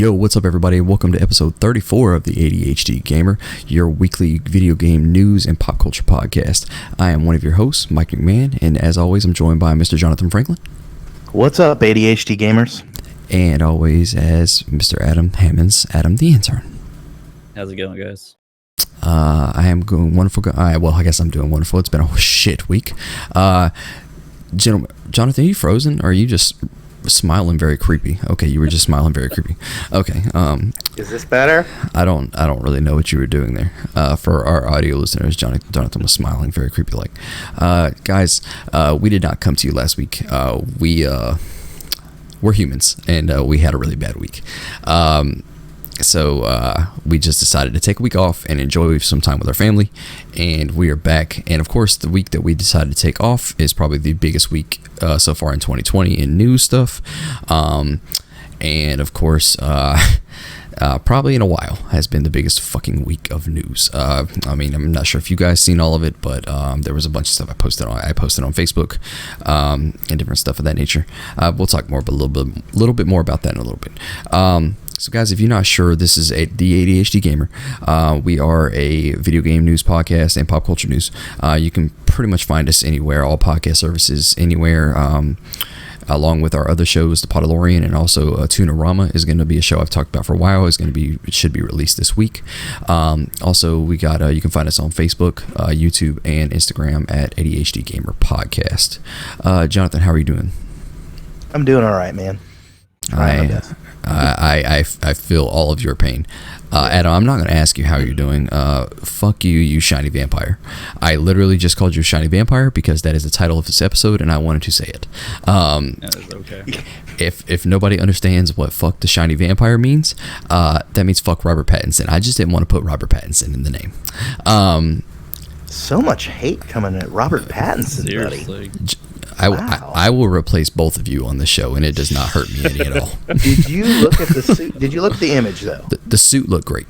Yo, what's up everybody? Welcome to episode 34 of the ADHD Gamer, your weekly video game news and pop culture podcast. I am one of your hosts, Mike McMahon, and as always, I'm joined by Mr. Jonathan Franklin. What's up, ADHD Gamers? And always as Mr. Adam Hammonds, Adam the Intern. How's it going, guys? I am going wonderful. Well, I guess I'm doing wonderful. It's been a shit week. Jonathan, are you frozen, or are you just smiling very creepy? Okay, you were just smiling very creepy. Okay. Is this better? I don't really know what you were doing there. For our audio listeners, Jonathan was smiling very creepy like. Guys, we did not come to you last week. We're humans, and we had a really bad week. So we just decided to take a week off and enjoy some time with our family, and we are back. And of course, the week that we decided to take off is probably the biggest week so far in 2020 in news stuff. And of course, probably in a while has been the biggest fucking week of news. I mean, I'm not sure if you guys seen all of it, but there was a bunch of stuff I posted on Facebook, and different stuff of that nature. We'll talk more, but a little bit more about that in a little bit. So guys, if you're not sure, this is the ADHD Gamer. We are a video game news podcast and pop culture news. You can pretty much find us anywhere, all podcast services, anywhere, along with our other shows, The Podalorian, and also Tunarama is going to be a show I've talked about for a while. It should be released this week. Also, we got you can find us on Facebook, YouTube, and Instagram at ADHD Gamer Podcast. Jonathan, how are you doing? I'm doing all right, man. I feel all of your pain. Adam, I'm not going to ask you how you're doing. Fuck you, you shiny vampire. I literally just called you a shiny vampire because that is the title of this episode, and I wanted to say it. That is okay. If nobody understands what fuck the shiny vampire means, that means fuck Robert Pattinson. I just didn't want to put Robert Pattinson in the name. So much hate coming at Robert Pattinson, Seriously. buddy. Wow. I will replace both of you on the show, and it does not hurt me any at all. Did you look at the suit? Did you look at the image, though? The suit looked great.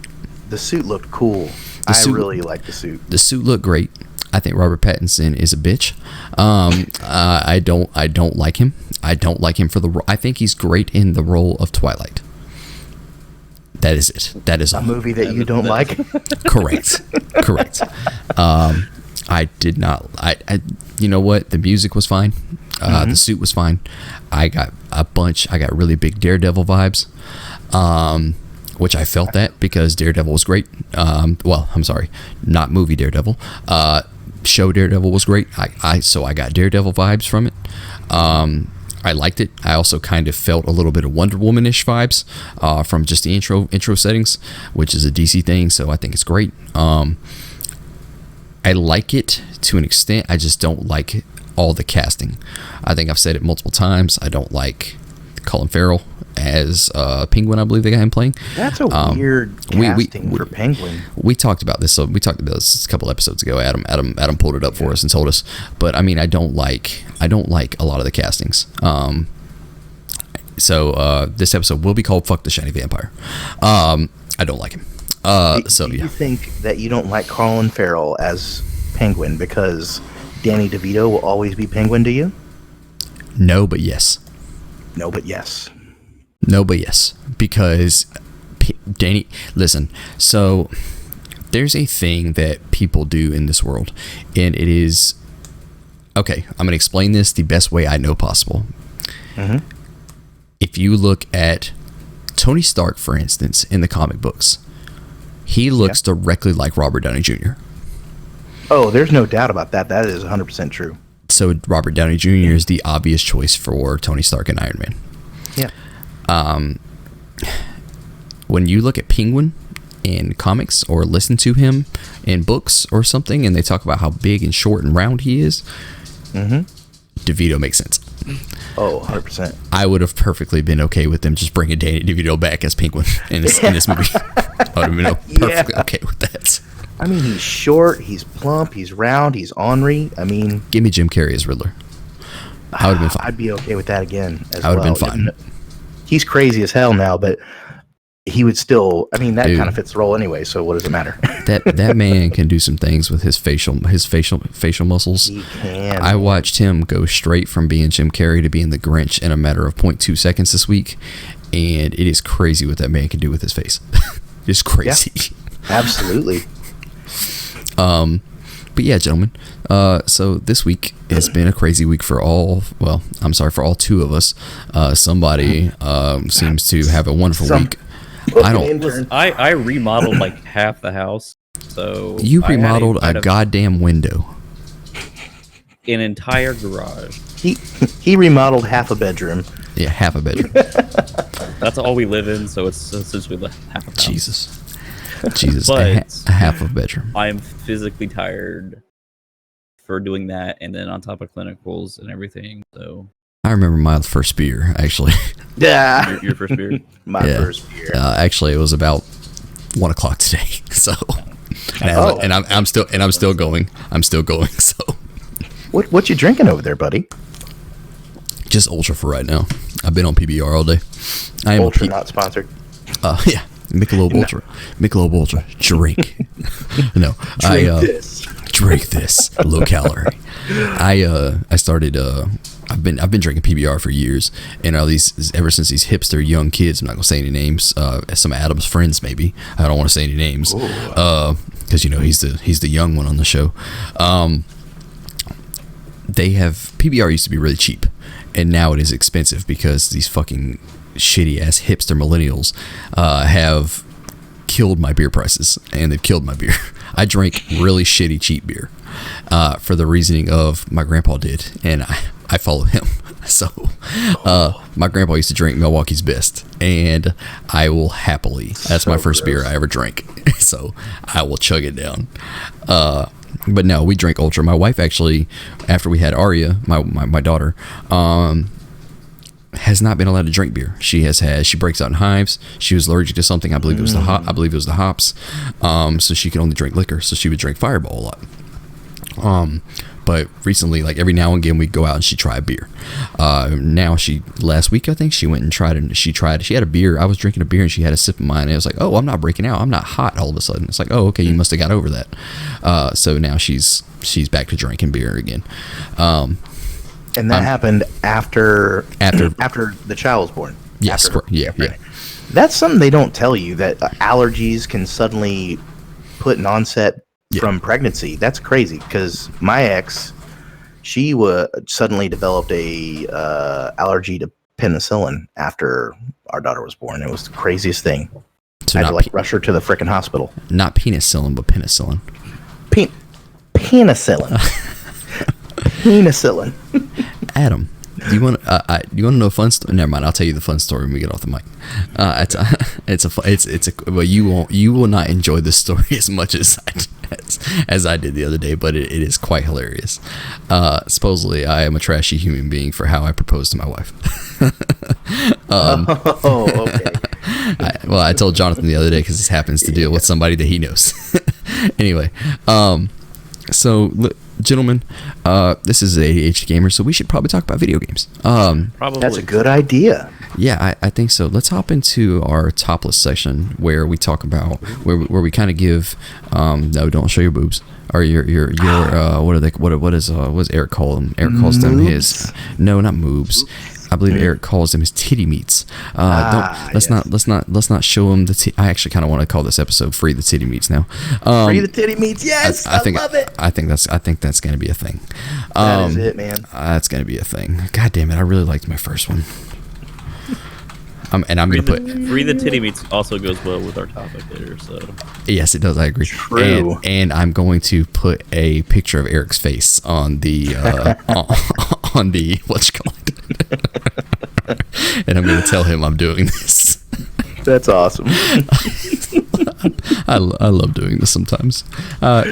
The suit looked cool. I really like the suit. The suit looked great. I think Robert Pattinson is a bitch. I don't like him. I don't like him for the. I think he's great in the role of Twilight. That is it. That is a movie that you don't like. Correct. I did not. You know what? The music was fine. The suit was fine. I got really big Daredevil vibes, which I felt that because Daredevil was great. Well, I'm sorry, not movie Daredevil. Show Daredevil was great. So I got Daredevil vibes from it. I liked it. I also kind of felt a little bit of Wonder Woman-ish vibes from just the intro settings, which is a DC thing. So I think it's great. I like it to an extent. I just don't like all the casting. I think I've said it multiple times. I don't like Colin Farrell as Penguin. I believe they got him playing. That's a weird casting for Penguin. We talked about this. So we talked about this a couple episodes ago. Adam pulled it up for us and told us. But I mean, I don't like a lot of the castings. So this episode will be called "Fuck the Shiny Vampire." I don't like him. Do you think that you don't like Colin Farrell as Penguin because Danny DeVito will always be Penguin to you? No, but yes. Because Danny, listen, so there's a thing that people do in this world, and it is, okay, I'm going to explain this the best way I know possible. Mm-hmm. If you look at Tony Stark, for instance, in the comic books, he looks directly like Robert Downey Jr. Oh, there's no doubt about that. That is 100% true. So Robert Downey Jr. is the obvious choice for Tony Stark and Iron Man. Yeah. When you look at Penguin in comics or listen to him in books or something, and they talk about how big and short and round he is, DeVito makes sense. Oh, 100%. I would have perfectly been okay with them just bringing Danny DeVito back as Penguin in this movie. I would have been perfectly okay with that. I mean, he's short, he's plump, he's round, he's ornery. I mean, give me Jim Carrey as Riddler. I would have been fine. I'd be okay with that again as I would have been fine. He's crazy as hell now, but he would still. I mean, that kind of fits the role anyway. So what does it matter? that man can do some things with his facial muscles. He can. I watched him go straight from being Jim Carrey to being the Grinch in a matter of 0.2 seconds this week, and it is crazy what that man can do with his face. It's crazy. Yeah, absolutely. But yeah, gentlemen. So this week has been a crazy week for all. Well, I'm sorry, for all two of us. Somebody seems to have a wonderful week. I remodeled like half the house. So you remodeled a goddamn window. An entire garage. He remodeled half a bedroom. Yeah, half a bedroom. That's all we live in, so it's essentially half a house. Jesus, but a half a bedroom. I'm physically tired for doing that, and then on top of clinicals and everything. So I remember my first beer, actually. Yeah, your first beer. My first beer. Actually, it was about 1 o'clock today. So, and I'm still going. So, what you drinking over there, buddy? Just Ultra for right now. I've been on PBR all day. I am Ultra not sponsored. Yeah, Michelob Ultra. Michelob Ultra. Drink. No, drink this. Low calorie. I started. I've been drinking PBR for years, and all these ever since these hipster young kids. I'm not gonna say any names. Some of Adam's friends, maybe. I don't want to say any names, because he's the young one on the show. They have PBR used to be really cheap, and now it is expensive because these fucking shitty ass hipster millennials have killed my beer prices, and they've killed my beer. I drink really shitty cheap beer for the reasoning of my grandpa did, and I follow him. So my grandpa used to drink Milwaukee's Best, and I will happily, that's my first beer I ever drank, so I will chug it down. But no, we drink Ultra. My wife actually, after we had Aria, my daughter, has not been allowed to drink beer. She breaks out in hives. She was allergic to something. I believe it was the hops. So she could only drink liquor. So she would drink Fireball a lot. But recently, like every now and again, we'd go out and she'd try a beer. Last week, I think she went and tried it. She had a beer. I was drinking a beer and she had a sip of mine. And it was like, oh, I'm not breaking out. I'm not hot all of a sudden. It's like, oh, okay, you must have got over that. So now she's back to drinking beer again. And that happened after the child was born. Yes, yeah. That's something they don't tell you, that allergies can suddenly put an onset from pregnancy. That's crazy, because my ex, she suddenly developed a allergy to penicillin after our daughter was born. It was the craziest thing. So I had to rush her to the frickin' hospital. Not penicillin, but penicillin. Penicillin. Penicillin. Adam, do you want to know a fun story? Never mind. I'll tell you the fun story when we get off the mic. You will not enjoy this story as much as I did the other day, but it is quite hilarious. Supposedly, I am a trashy human being for how I proposed to my wife. Okay. I told Jonathan the other day because this happens to deal with somebody that he knows. Anyway, so. Gentlemen, this is ADHD Gamer, so we should probably talk about video games. Probably. That's a good idea. Yeah, I think so. Let's hop into our topless section where we talk about where we kind of give. No, don't show your boobs or your what does Eric call them? Eric calls them his not moobs. I believe Eric calls them his titty meats. Let's not show him the. I actually kind of want to call this episode "Free the Titty Meats" now. Free the titty meats, yes, I love it. I think that's going to be a thing. That is it, man. That's going to be a thing. God damn it! I really liked my first one. And I'm going to put Free the Titty Meats also goes well with our topic later. So yes, it does. I agree. True. And I'm going to put a picture of Eric's face on the on the and I'm going to tell him I'm doing this. That's awesome. I love doing this sometimes.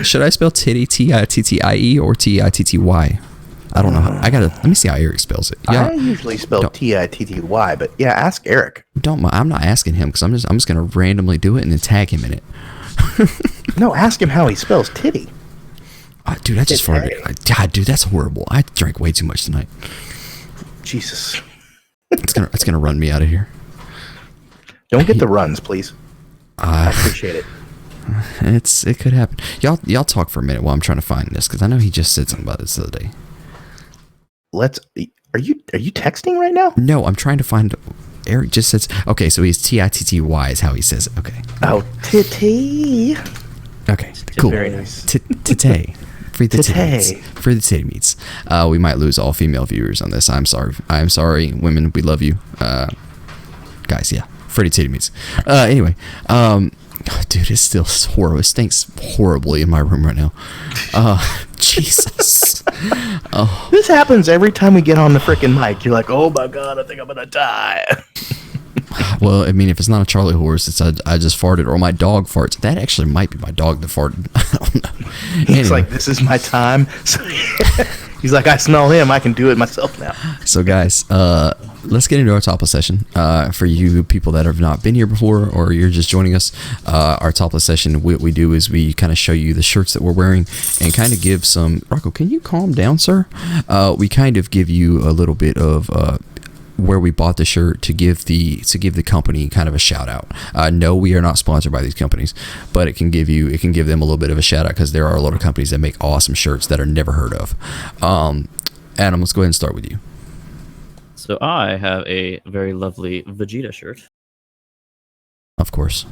Should I spell titty Tittie or Titty? I don't know how. Let me see how Eric spells it. Yeah, I usually spell Titty, but yeah, ask Eric. I'm not asking him because I'm just gonna randomly do it and then tag him in it. No, ask him how he spells titty. Dude, I just farted. God, dude, that's horrible. I drank way too much tonight. Jesus. It's gonna run me out of here. Don't get the runs, please. I appreciate it. It could happen. Y'all talk for a minute while I'm trying to find this because I know he just said something about this the other day. Are you texting right now? No, I'm trying to find Eric just says, okay, so he's Titty is how he says it. Okay. Oh, Titty. Okay, cool. Very nice. Titty. Free the titty Titty. meats. Free the titty meats. We might lose all female viewers on this. I'm sorry, women. We love you. Guys, yeah. Free the titty meats. Anyway, dude, it's still horrible. It stinks horribly in my room right now. Jesus. Oh. This happens every time we get on the freaking mic. You're like, oh my God, I think I'm going to die. Well, I mean, if it's not a Charlie horse, it's I just farted, or my dog farts. That actually might be my dog that farted. I don't know. He's like, this is my time. So he's like, I smell him. I can do it myself now. So, guys, let's get into our topless session. For you people that have not been here before, or you're just joining us, our topless session, what we do is we kind of show you the shirts that we're wearing and kind of give some. Rocco, can you calm down, sir? We kind of give you a little bit of where we bought the shirt to give the company kind of a shout out. No, we are not sponsored by these companies, but it can give them a little bit of a shout out because there are a lot of companies that make awesome shirts that are never heard of. Adam, let's go ahead and start with you. So I have a very lovely Vegeta shirt. Of course,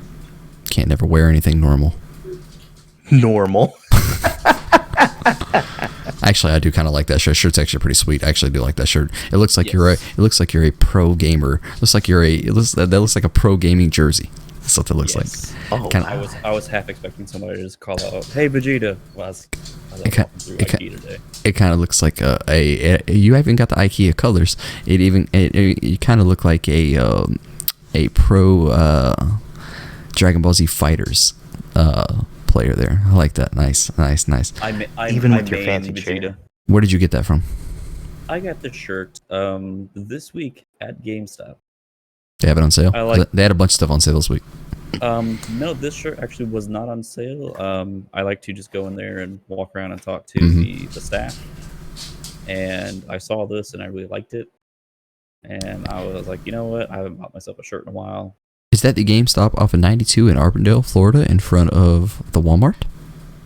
can't never wear anything normal. Normal. Actually, I do kind of like that shirt. Shirt's actually pretty sweet. I actually do like that shirt. It looks like Yes. you're a pro gamer. That looks like a pro gaming jersey. That's what it looks like. Oh, I was half expecting somebody to just call out, "Hey Vegeta!" Well, I was walking through IKEA today. It kind of looks like you haven't got the IKEA colors. You kind of look like a pro Dragon Ball Z Fighters player there. I like that. Nice. Even with your fancy Vegeta. chair. Where did you get that from? I got the shirt this week at GameStop. They have it on sale. They had a bunch of stuff on sale this week. No, this shirt actually was not on sale. I like to just go in there and walk around and talk to the staff. And I saw this and I really liked it. And I was like, you know what? I haven't bought myself a shirt in a while. Is that the GameStop off of 92 in Arbondale, Florida, in front of the Walmart?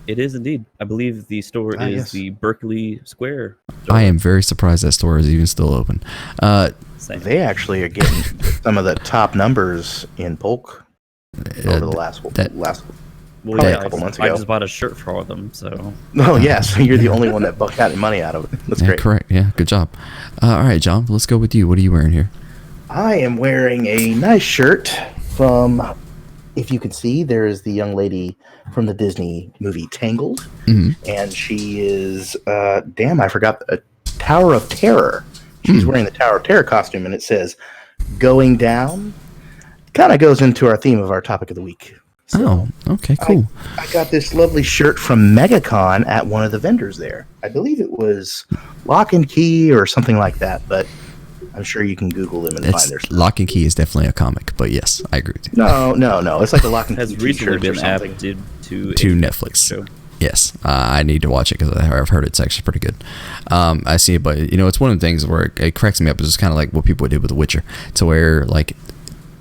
It is indeed. I believe the store is yes. the Berkeley Square store. I am very surprised that store is even still open. Same. They actually are getting some of the top numbers in Polk over the last Well, probably yeah, a couple months I ago. just bought a shirt for all of them, so. Oh, yeah, so you're the only one that got money out of it. That's great. Correct. Yeah, good job. All right, John, let's go with you. What are you wearing here? I am wearing a nice shirt from, if you can see, there is the young lady from the Disney movie Tangled. And she is, I forgot, a Tower of Terror. She's wearing the Tower of Terror costume, and it says, "Going Down." Kind of goes into our theme of our topic of the week. So okay, cool. I got this lovely shirt from MegaCon at one of the vendors there. I believe it was Lock and Key or something like that, but I'm sure you can Google them and find their stuff. Lock and Key is definitely a comic, but yes, I agree with you. No. It's like a Lock and Key Has recently t-shirt or been something. added to Netflix. Show. Yes, I need to watch it because I've heard it's actually pretty good. I see it, but it's one of the things where it cracks me up. It's just kind of like what people did with The Witcher, to where like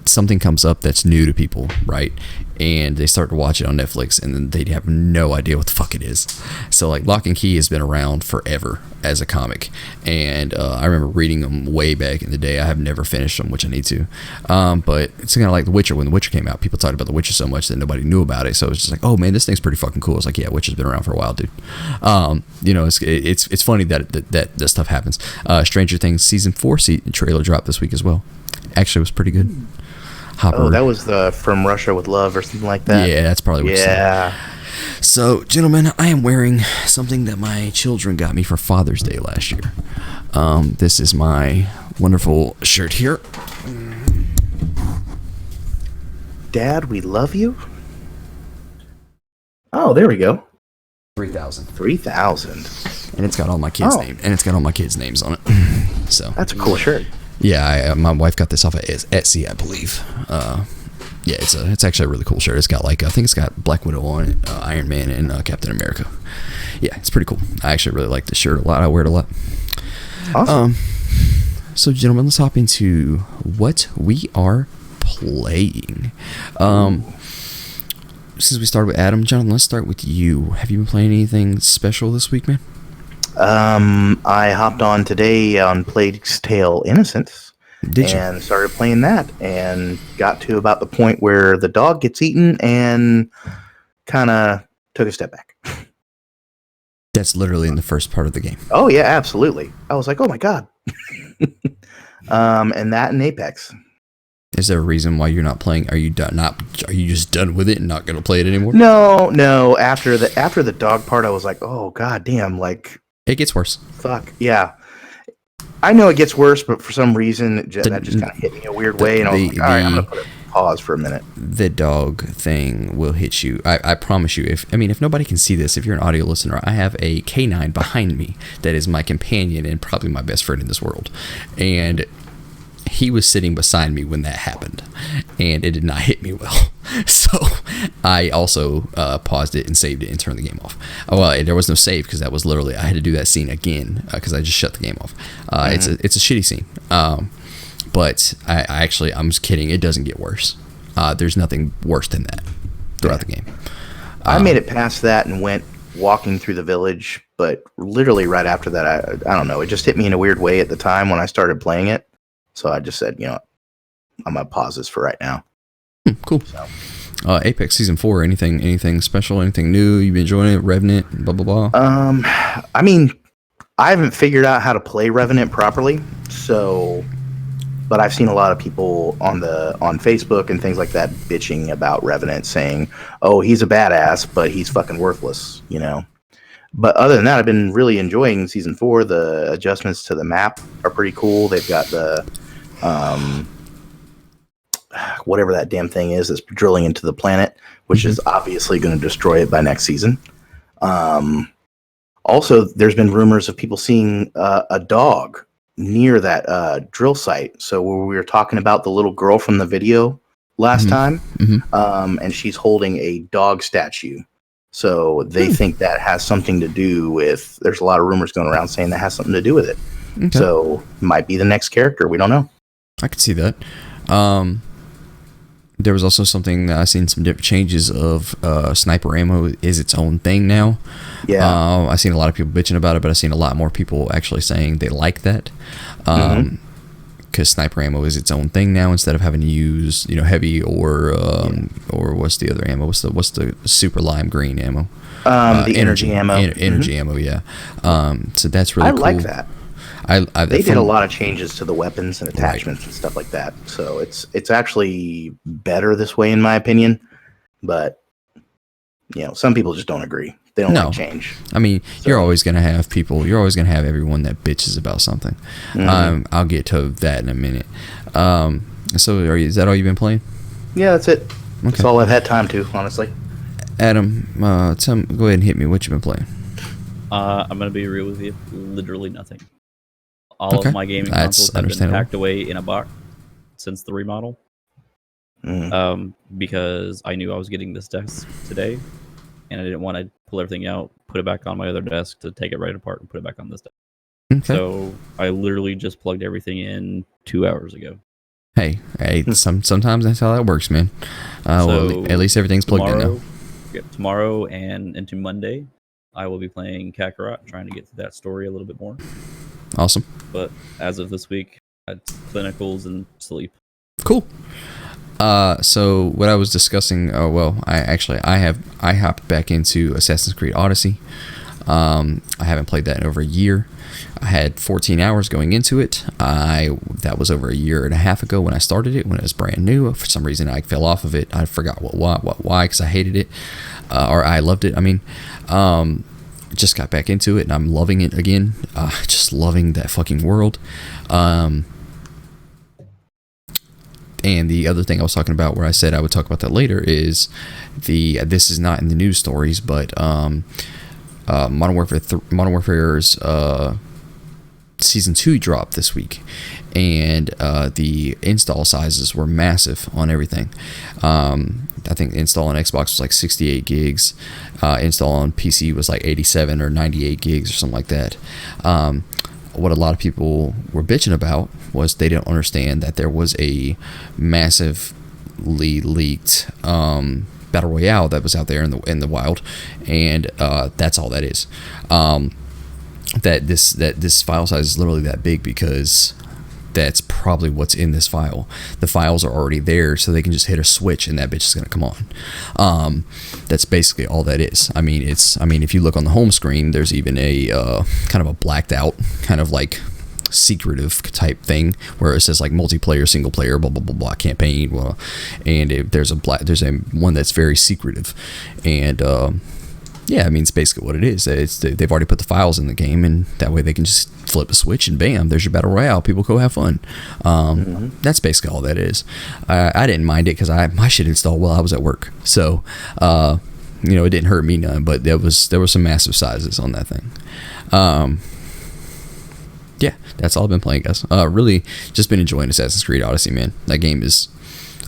something comes up that's new to people, right? And they start to watch it on Netflix, and then they have no idea what the fuck it is. So like Lock and Key has been around forever as a comic, and I remember reading them way back in the day. I have never finished them, which I need to. But it's kind of like The Witcher. When The Witcher came out, people talked about The Witcher so much that nobody knew about it. So it's just like, oh man, this thing's pretty fucking cool. It's like, yeah, Witcher's been around for a while, dude. It's funny that stuff happens. Stranger Things season 4 trailer dropped this week as well. Actually, it was pretty good. Oh, that was the From Russia with Love or something like that? Yeah, that's probably what you said. So, gentlemen, I am wearing something that my children got me for Father's Day last year. This is my wonderful shirt here. Dad, we love you? Oh, there we go. 3,000. 3,000. And it's got all my kids' names. And it's got all my kids' names on it. So that's a cool shirt. Yeah, my wife got this off of Etsy, I believe. Yeah, it's actually a really cool shirt. It's got I think it's got Black Widow on it, Iron Man, and Captain America. Yeah, it's pretty cool. I actually really like this shirt a lot. I wear it a lot. Awesome. So, gentlemen, let's hop into what we are playing. Since we started with Adam, Jonathan, let's start with you. Have you been playing anything special this week, man? I hopped on today on Plague's Tale Innocence. Did you? And started playing that, and got to about the point where the dog gets eaten, and kind of took a step back. That's literally in the first part of the game. Oh yeah, absolutely. I was like, oh my god. And that and Apex. Is there a reason why you're not playing? Are you done? Are you just done with it and not going to play it anymore? No. After the dog part, I was like, oh god damn, like it gets worse. Fuck yeah. I know it gets worse, but for some reason that just kind of hit me a weird way, and I was like, all right, I'm gonna put a pause for a minute. The dog thing will hit you. I promise you. If nobody can see this, if you're an audio listener, I have a canine behind me that is my companion and probably my best friend in this world, and he was sitting beside me when that happened, and it did not hit me well. So I also paused it and saved it and turned the game off. Well, there was no save because that was literally, I had to do that scene again because I just shut the game off. It's a shitty scene. But I'm just kidding. It doesn't get worse. There's nothing worse than that throughout the game. I made it past that and went walking through the village, but literally right after that, I don't know. It just hit me in a weird way at the time when I started playing it. So I just said, I'm going to pause this for right now. Cool. So. Apex Season 4, anything special, anything new? You've been enjoying it? Revenant, blah, blah, blah? I mean, I haven't figured out how to play Revenant properly, but I've seen a lot of people on Facebook and things like that bitching about Revenant, saying, oh, he's a badass, but he's fucking worthless, But other than that, I've been really enjoying Season 4. The adjustments to the map are pretty cool. They've got the whatever that damn thing is that's drilling into the planet, which is obviously going to destroy it by next season. Also, there's been rumors of people seeing a dog near that drill site. So where we were talking about the little girl from the video last time, and she's holding a dog statue. So they think that has something to do with, there's a lot of rumors going around saying that has something to do with it. Okay. So might be the next character. We don't know. I could see that. There was also something that I've seen some different changes of sniper ammo is its own thing now. Yeah. I've seen a lot of people bitching about it, but I've seen a lot more people actually saying they like that. Because sniper ammo is its own thing now, instead of having to use heavy or what's the other ammo? What's the super lime green ammo? The energy ammo. Energy ammo, yeah. So that's really cool. I like that. They did a lot of changes to the weapons and attachments and stuff like that. So it's actually better this way, in my opinion. But some people just don't agree. They don't like change. I mean, you're always going to have people. You're always going to have everyone that bitches about something. I'll get to that in a minute. So is that all you've been playing? Yeah, that's it. Okay. That's all I've had time to, honestly. Adam, go ahead and hit me. What you been playing? I'm going to be real with you. Literally nothing. All of my gaming consoles have been packed away in a box since the remodel. Because I knew I was getting this desk today, and I didn't want to pull everything out, put it back on my other desk to take it right apart and put it back on this desk. Okay. So I literally just plugged everything in 2 hours ago. Hey, sometimes that's how that works, man. Well, at least everything's plugged in now. Yeah, tomorrow and into Monday, I will be playing Kakarot, trying to get to that story a little bit more. Awesome. But as of this week, I had clinicals and sleep. Cool. So what I was discussing, I hopped back into Assassin's Creed Odyssey. I haven't played that in over a year. I had 14 hours going into it. That was over a year and a half ago when I started it, when it was brand new. For some reason, I fell off of it. I forgot why, because I hated it, or I loved it. I mean, just got back into it, and I'm loving it again. Just loving that fucking world. And the other thing I was talking about, where I said I would talk about that later, is this is not in the news stories, but Modern Warfare's Season 2 dropped this week, and the install sizes were massive on everything. I think install on Xbox was like 68 gigs. Install on PC was like 87 or 98 gigs or something like that. What a lot of people were bitching about was they didn't understand that there was a massively leaked battle royale that was out there in the wild, and that's all that is. That this file size is literally that big because that's probably what's in this file. The files are already there, so they can just hit a switch and that bitch is going to come on. That's basically all that is. I mean, if you look on the home screen, there's even a kind of a blacked out, kind of like secretive type thing where it says like multiplayer, single player, blah blah blah blah, campaign, and there's a one that's very secretive, and yeah, I mean, it's basically what it is. They've already put the files in the game, and that way they can just flip a switch and bam, there's your battle royale. People go have fun. That's basically all that is. I didn't mind it because my shit installed while I was at work, so it didn't hurt me none. But there were some massive sizes on that thing. Yeah, that's all I've been playing, guys. Really, just been enjoying Assassin's Creed Odyssey, man. That game is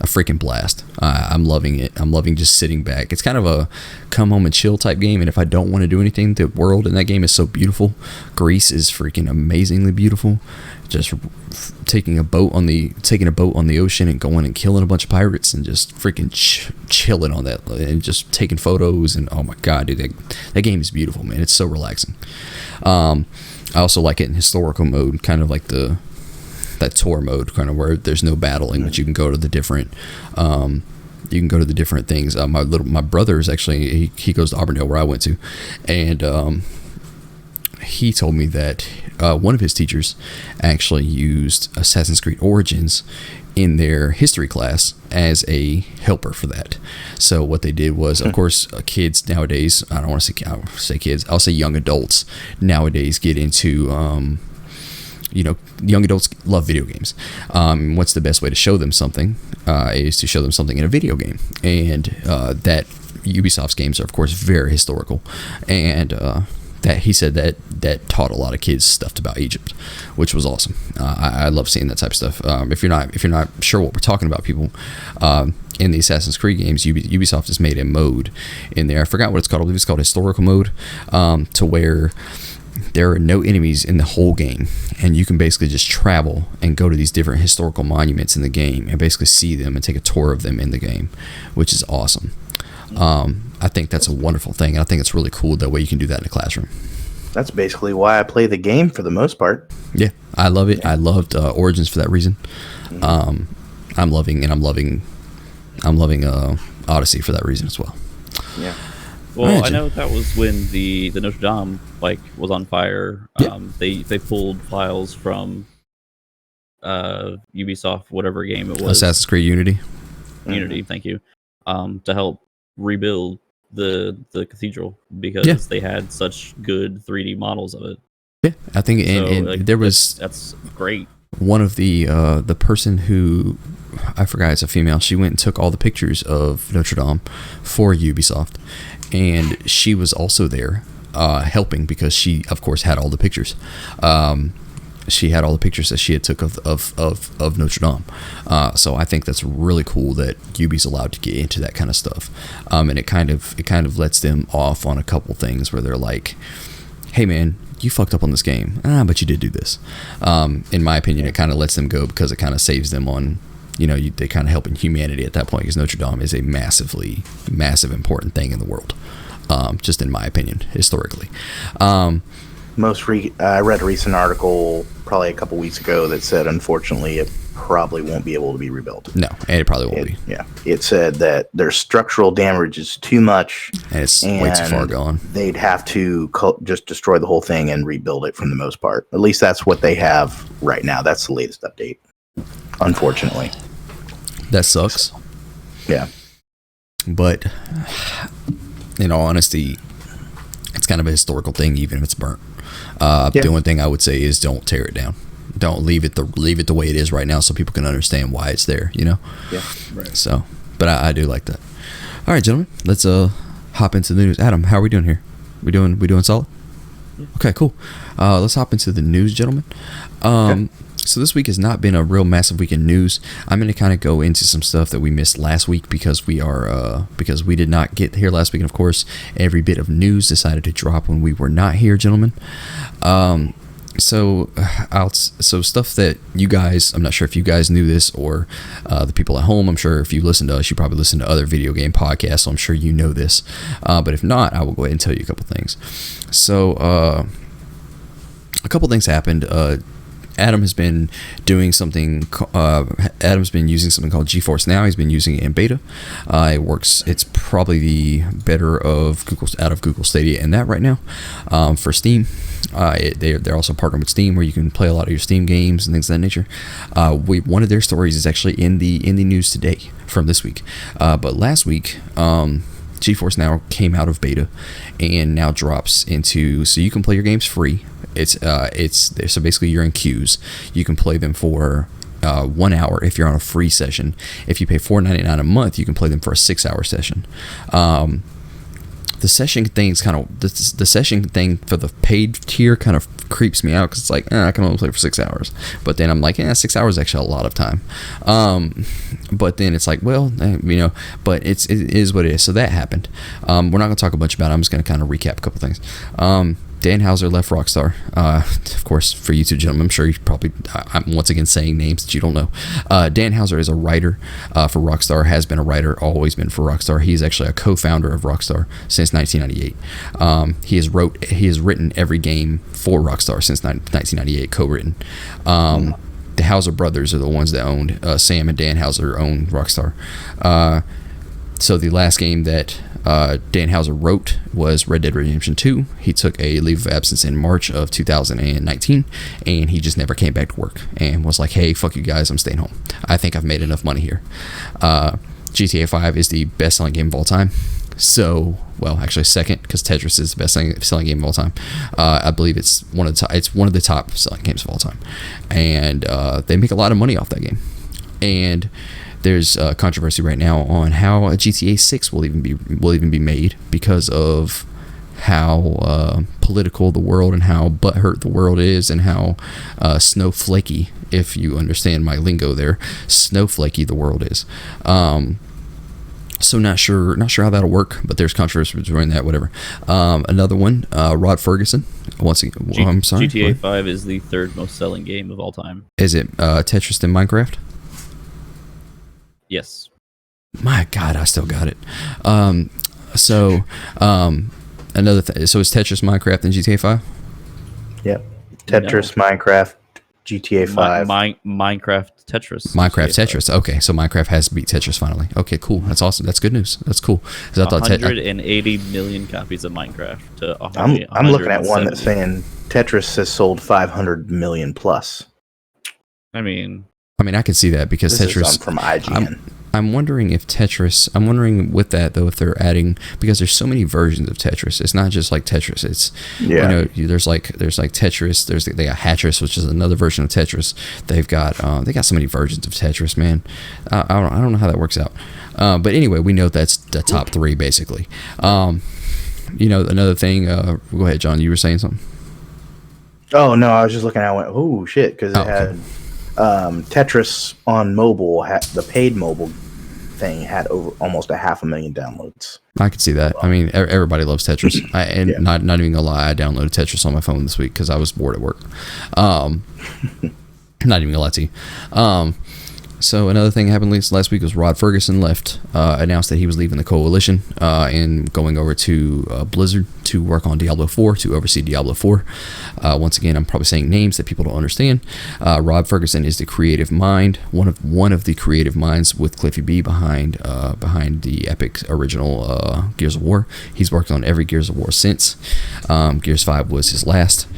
a freaking blast. I'm loving it. I'm loving just sitting back. It's kind of a come home and chill type game, and if I don't want to do anything, the world in that game is so beautiful. Greece is freaking amazingly beautiful. Just taking a boat on the ocean and going and killing a bunch of pirates and just freaking chilling on that and just taking photos, and oh my god, dude, that game is beautiful, man. It's so relaxing. I also like it in historical mode, kind of like that tour mode, kind of where there's no battling, but you can go to the different things. My brother is actually he goes to Auburndale, where I went to, and he told me that one of his teachers actually used Assassin's Creed Origins in their history class as a helper for that. So what they did was, of course, kids nowadays, I don't want to say kids, I'll say young adults nowadays get into young adults love video games. What's the best way to show them something is to show them something in a video game, and that Ubisoft's games are of course very historical, and that he said that taught a lot of kids stuff about Egypt, which was awesome. I love seeing that type of stuff. If you're not sure what we're talking about, people, in the Assassin's Creed games, Ubisoft has made a mode in there. I forgot what it's called. I believe it's called historical mode, to where there are no enemies in the whole game, and you can basically just travel and go to these different historical monuments in the game and basically see them and take a tour of them in the game, which is awesome. I think that's a wonderful thing. I think it's really cool that way you can do that in a classroom. That's basically why I play the game for the most part. Yeah, I love it. I loved Origins for that reason. I'm loving Odyssey for that reason as well. Yeah. Well, right, I know that was when the Notre Dame was on fire. Yeah. They pulled files from Ubisoft, whatever game it was. Assassin's Creed Unity. Unity, thank you. To help rebuild the cathedral because they had such good 3D models of it. Yeah, I think there was that's great. One of the person who, I forgot, it's a female, she went and took all the pictures of Notre Dame for Ubisoft, and she was also there helping because she of course had all the pictures. She had all the pictures that she had took of Notre Dame. So I think that's really cool that Ubi's allowed to get into that kind of stuff. And it kind of lets them off on a couple things where they're like, hey man, you fucked up on this game, but you did do this. In my opinion, it kind of lets them go because it kind of saves them on, they kind of helping humanity at that point, because Notre Dame is a massive important thing in the world. Just in my opinion, historically. I read a recent article probably a couple weeks ago that said, unfortunately, it probably won't be able to be rebuilt. No, and it probably won't be. Yeah, it said that their structural damage is too much, and it's way too far gone. They'd have to just destroy the whole thing and rebuild it from the most part. At least that's what they have right now. That's the latest update. Unfortunately, that sucks. Yeah, but in all honesty, it's kind of a historical thing, even if it's burnt. The only thing I would say is don't tear it down. Don't leave it the way it is right now, so people can understand why it's there. Yeah, right. So, but I do like that. All right, gentlemen, let's hop into the news. Adam, how are we doing here? We doing solid? Yeah. Okay, cool. Let's hop into the news, gentlemen. Okay. So this week has not been a real massive week in news. I'm going to kind of go into some stuff that we missed last week because we did not get here last week, and of course, every bit of news decided to drop when we were not here, gentlemen. So stuff that you guys, I'm not sure if you guys knew this, or the people at home. I'm sure if you listen to us, you probably listen to other video game podcasts, so I'm sure you know this. But if not, I will go ahead and tell you a couple things. So a couple things happened. Adam has been doing something. Adam's been using something called Geforce Now. He's been using it in beta. It works. It's probably the better of Google Stadia in that right now. For Steam, they're also partnered with Steam, where you can play a lot of your Steam games and things of that nature. One of their stories is actually in the news today from this week. But last week, Geforce Now came out of beta and now drops into, so you can play your games free. It's so basically you're in queues. You can play them for 1 hour if you're on a free session. If you pay $4.99 a month, you can play them for a 6-hour session. The session thing's kind of the session thing for the paid tier kind of creeps me out, because it's like, I can only play for 6 hours. But then I'm like, 6 hours is actually a lot of time. But then it's like, well, but it is what it is. So that happened. We're not going to talk a bunch about it. I'm just going to kind of recap a couple things. Dan Houser left Rockstar. Of course, for you two gentlemen, I'm sure you probably, I'm once again saying names that you don't know. Dan Houser is a writer for Rockstar, has been a writer, always been for Rockstar. He's actually a co-founder of Rockstar since 1998. He has written every game for Rockstar since 1998, co-written. The Houser brothers are the ones that owned, Sam and Dan Houser own Rockstar. So the last game that Dan Houser wrote was Red Dead Redemption 2. He took a leave of absence in March of 2019, and he just never came back to work and was like, hey, fuck you guys, I'm staying home. I think I've made enough money here. GTA 5 is the best-selling game of all time. So, well, actually second, because Tetris is the best-selling game of all time. I believe it's one of the top-selling games of all time. And they make a lot of money off that game. And there's controversy right now on how a GTA 6 will even be made, because of how political the world and how butthurt the world is, and how snowflakey, if you understand my lingo there, snowflakey the world is. So not sure how that'll work, but there's controversy between that. Whatever. Another one, Rod Ferguson. Once again, I'm sorry. GTA 5 is the third most selling game of all time. Is it Tetris and Minecraft? Yes. My God, I still got it. Another thing. So it's Tetris, Minecraft, and GTA 5. Yep. Tetris, no. Minecraft, GTA 5. Minecraft, Tetris. Minecraft, Tetris. Okay, so Minecraft has beat Tetris finally. Okay, cool. That's awesome. That's good news. That's cool. 180 million copies of Minecraft. I'm looking at one that's saying Tetris has sold 500 million plus. I mean, I can see that, because this Tetris is from IGN. I'm wondering if Tetris. I'm wondering with that though, if they're adding, because there's so many versions of Tetris. It's not just like Tetris. It's there's like Tetris. They got Hatris, which is another version of Tetris. They've got so many versions of Tetris, man. I don't know how that works out. But anyway, we know that's the top three basically. Another thing. Go ahead, John. You were saying something. Oh no, I was just looking at it. I went, oh shit, because it had. Tetris on mobile, the paid mobile thing, had over almost 500,000 downloads. I could see that. Everybody loves Tetris. Not even gonna lie, I downloaded Tetris on my phone this week because I was bored at work. Not even gonna lie to you. So another thing happened last week was Rod Ferguson announced that he was leaving the Coalition and going over to Blizzard to work on Diablo 4, to oversee Diablo 4. Once again, I'm probably saying names that people don't understand. Rod Ferguson is the creative mind, one of the creative minds with Cliffy B behind the epic original Gears of War. He's worked on every Gears of War since. Gears 5 was his last.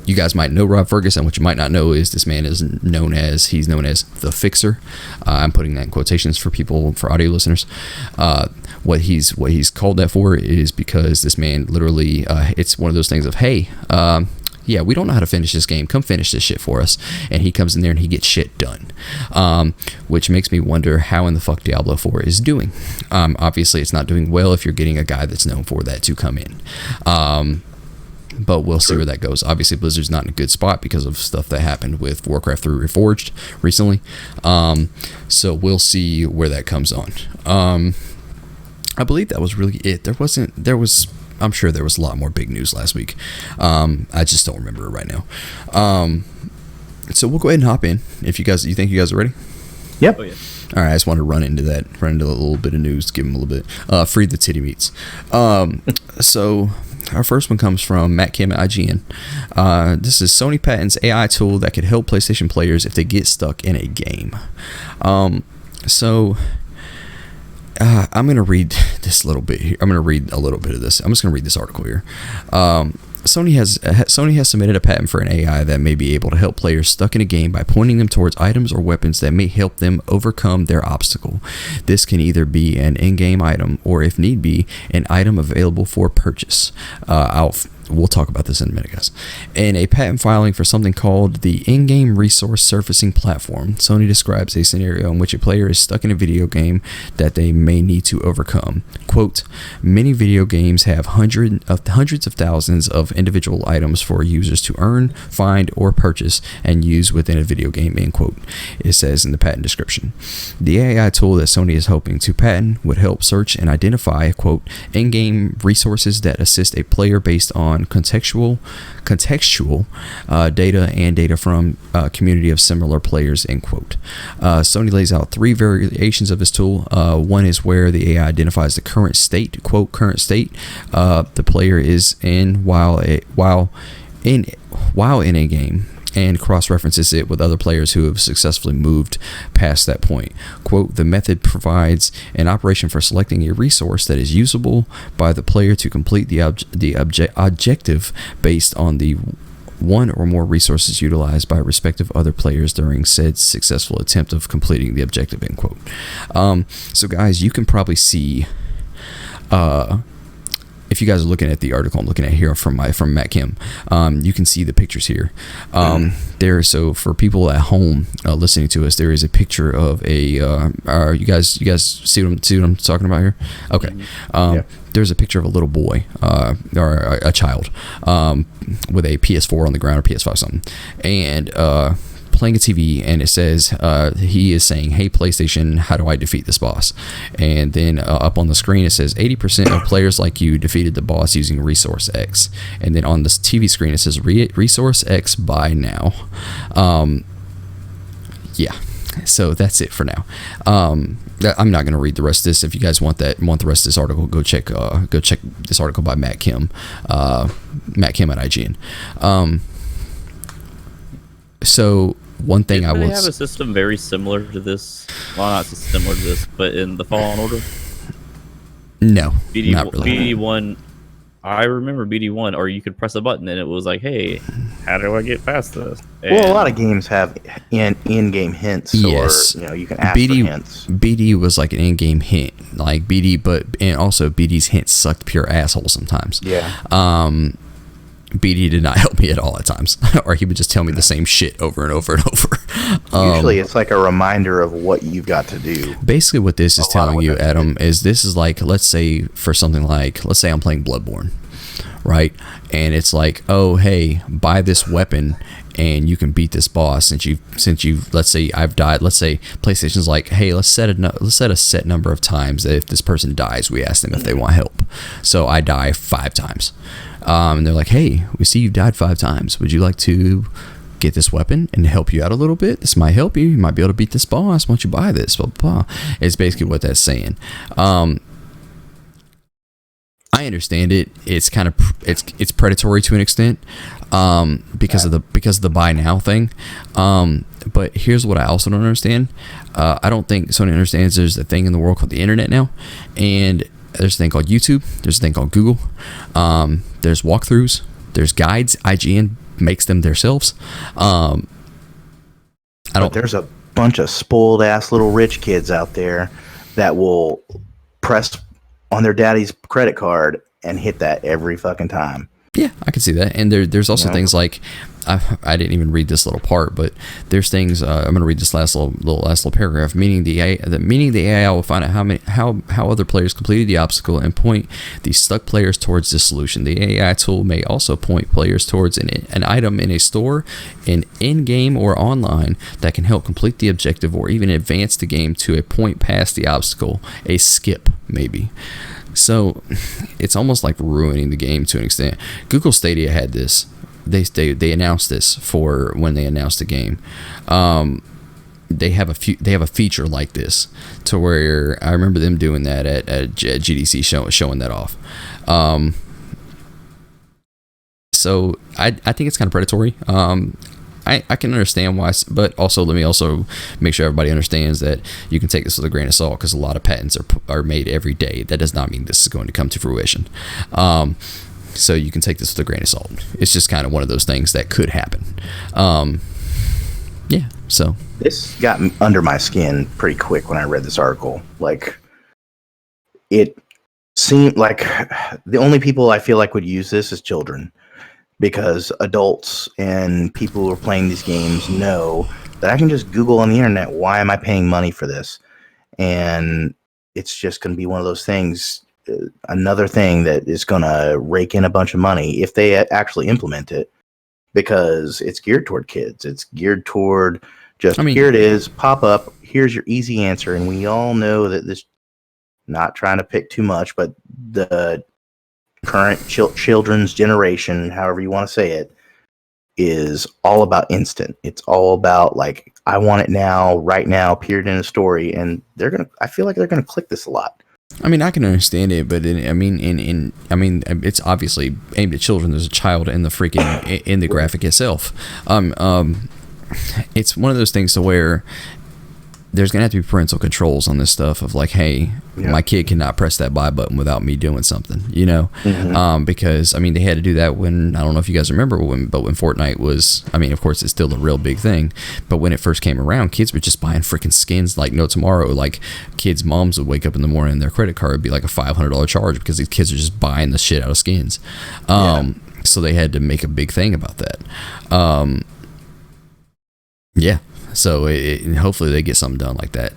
You guys might know Rod Ferguson. What you might not know is this man is known as the Fixer. I'm putting that in quotations for audio listeners. What he's called that for is because this man literally, it's one of those things of, hey, we don't know how to finish this game. Come finish this shit for us. And he comes in there and he gets shit done. Which makes me wonder how in the fuck Diablo 4 is doing. Obviously, it's not doing well if you're getting a guy that's known for that to come in. But we'll see where that goes. Obviously, Blizzard's not in a good spot because of stuff that happened with Warcraft 3 Reforged recently. So we'll see where that comes on. I believe that was really it. I'm sure there was a lot more big news last week. I just don't remember it right now. So we'll go ahead and hop in. If you think you guys are ready? Yep. Oh, yeah. All right, I just want to run into a little bit of news, give them a little bit. Free the titty meats. So Our first one comes from Matt Kim at IGN. This is Sony patents AI tool that could help PlayStation players if they get stuck in a game. So I'm going to read this little bit here. I'm going to read a little bit of this. I'm just going to read this article here. Sony has submitted a patent for an AI that may be able to help players stuck in a game by pointing them towards items or weapons that may help them overcome their obstacle. This can either be an in-game item or, if need be, an item available for purchase. We'll talk about this in a minute, guys. In a patent filing for something called the In-Game Resource Surfacing Platform, Sony describes a scenario in which a player is stuck in a video game that they may need to overcome. Quote, many video games have hundreds of thousands of individual items for users to earn, find, or purchase and use within a video game, end quote. It says in the patent description. The AI tool that Sony is hoping to patent would help search and identify, quote, in-game resources that assist a player based on contextual data and data from a community of similar players, end quote. Sony lays out 3 variations of this tool. One is where the AI identifies the current state, quote, current state the player is in while in a game, and cross-references it with other players who have successfully moved past that point. Quote, the method provides an operation for selecting a resource that is usable by the player to complete the objective based on the one or more resources utilized by respective other players during said successful attempt of completing the objective, end quote. So guys, you can probably see if you guys are looking at the article I'm looking at here from Matt Kim, you can see the pictures here. So for people at home listening to us, there is a picture of a. You guys see what I'm talking about here? Okay. There's a picture of a little boy or a child with a PS4 on the ground or PS5 something, and playing a TV, and it says he is saying, hey PlayStation, how do I defeat this boss? And then up on the screen it says 80% of players like you defeated the boss using resource X, and then on this TV screen it says resource X buy now. So that's it for now. I'm not going to read the rest of this. If you guys want the rest of this article, go check this article by Matt Kim at IGN. So one thing Didn't they have a system very similar to this? Well, not similar to this, but in the Fallen Order. No, not really. BD1. I remember BD1, or you could press a button and it was like, "Hey, how do I get past this?" And well, a lot of games have in-game hints, yes. Or you can ask for hints. BD was like an in-game hint, like BD, and also BD's hints sucked pure asshole sometimes. Yeah. BD did not help me at all at times, or he would just tell me the same shit over and over and over. Usually it's like a reminder of what you've got to do. Basically what this is telling you, Adam, is this is like, let's say I'm playing Bloodborne, right? And it's like, oh, hey, buy this weapon and you can beat this boss since you let's say I've died. Let's say PlayStation's like, hey, let's set a set number of times that if this person dies, we ask them if they want help. So I die 5 times. And they're like, hey, we see you've died 5 times. Would you like to get this weapon and help you out a little bit? This might help you. You might be able to beat this boss. Why don't you buy this? Blah, blah, blah. It's basically what that's saying. I understand it. It's kind of it's predatory to an extent because of the buy now thing. But here's what I also don't understand. I don't think Sony understands there's a thing in the world called the internet now, and there's a thing called YouTube. There's a thing called Google. There's walkthroughs. There's guides. IGN makes them themselves. There's a bunch of spoiled ass little rich kids out there that will press on their daddy's credit card and hit that every fucking time. Yeah, I can see that. And there's also things like, I didn't even read this little part, but there's things. I'm going to read this last little paragraph. Meaning the AI will find out how other players completed the obstacle and point the stuck players towards this solution. The AI tool may also point players towards an item in a store, in-game or online, that can help complete the objective or even advance the game to a point past the obstacle, a skip maybe. So it's almost like ruining the game to an extent. Google Stadia had this. They announced this for when they announced the game. They have a feature like this to where I remember them doing that at GDC showing that off. So I think it's kind of predatory. I can understand why, but also let me also make sure everybody understands that you can take this with a grain of salt, because a lot of patents are made every day. That does not mean this is going to come to fruition. So you can take this with a grain of salt. It's just kind of one of those things that could happen. Yeah, so. This got under my skin pretty quick when I read this article. Like, it seemed like the only people I feel like would use this is children. Because adults and people who are playing these games know that I can just Google on the internet, why am I paying money for this? And it's just going to be one of those things, another thing that is going to rake in a bunch of money if they actually implement it, because it's geared toward kids. It's geared toward just, here it is, pop up, here's your easy answer. And we all know that this, not trying to pick too much, but the current children's generation, however you want to say it, is all about instant. It's all about, like, I want it now, right now, period, in a story. And I feel like they're gonna click this a lot. I mean, I can understand it, but it's obviously aimed at children. There's a child in the freaking in the graphic itself. It's one of those things to where there's going to have to be parental controls on this stuff of, like, hey, my kid cannot press that buy button without me doing something, you know? Because, I mean, they had to do that when, I don't know if you guys remember, when Fortnite was, I mean, of course, it's still a real big thing, but when it first came around, kids were just buying freaking skins like no tomorrow. Like, kids' moms would wake up in the morning and their credit card would be like a $500 charge because these kids are just buying the shit out of skins. So they had to make a big thing about that. Yeah. So hopefully they get something done like that.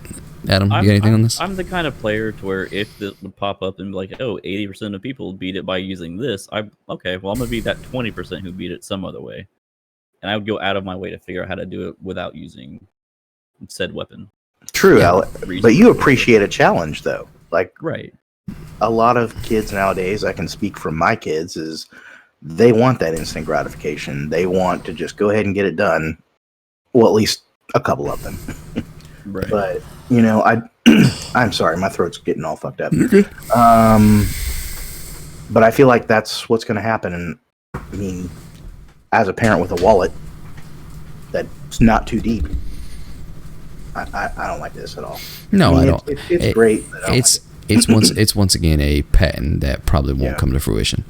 Adam, you got anything on this? I'm the kind of player to where if it would pop up and be like, oh, 80% of people beat it by using this, I'm going to be that 20% who beat it some other way. And I would go out of my way to figure out how to do it without using said weapon. True, Alex. But you appreciate a challenge, though. Like, right. A lot of kids nowadays, I can speak from my kids, is they want that instant gratification. They want to just go ahead and get it done. Well, at least a couple of them. Right. But, you know, I'm sorry, my throat's getting all fucked up. You're good. But I feel like that's what's going to happen. And I mean, as a parent with a wallet that's not too deep, I don't like this at all. No, I don't. It's great. But It's once again a patent that probably won't come to fruition.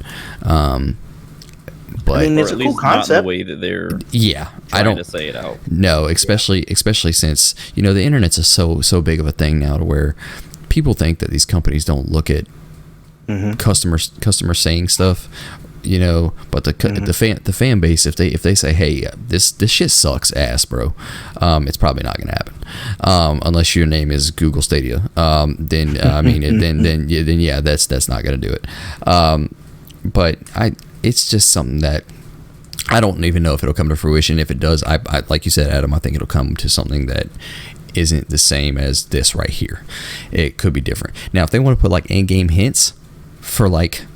But, I mean, it's or a at cool least not concept. the way that they're I don't to say it out. No, especially since, you know, the internet's so big of a thing now to where people think that these companies don't look at customers saying stuff, you know, but the fan base, if they say, hey, this shit sucks ass, bro, it's probably not gonna happen, unless your name is Google Stadia. Then I mean, then yeah, that's not gonna do it. But it's just something that I don't even know if it'll come to fruition. If it does, I like you said, Adam, I think it'll come to something that isn't the same as this right here. It could be different. Now, if they want to put like in-game hints for, like,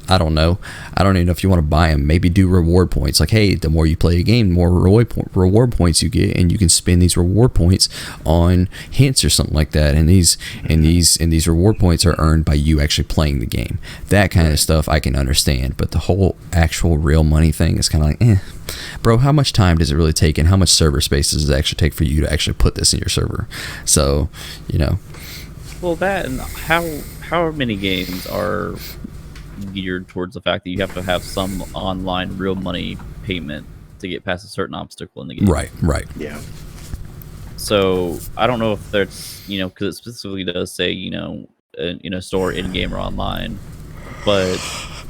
I don't know. I don't even know if you want to buy them. Maybe do reward points. Like, hey, the more you play a game, the more reward points you get, and you can spend these reward points on hints or something like that. And these reward points are earned by you actually playing the game. That kind of stuff I can understand. But the whole actual real money thing is kind of like, bro, how much time does it really take, and how much server space does it actually take for you to actually put this in your server? So, you know. Well, that and how many games are geared towards the fact that you have to have some online real money payment to get past a certain obstacle in the game. Right. Yeah. So I don't know if that's, you know, because it specifically does say, you know, in a store, in game or online, but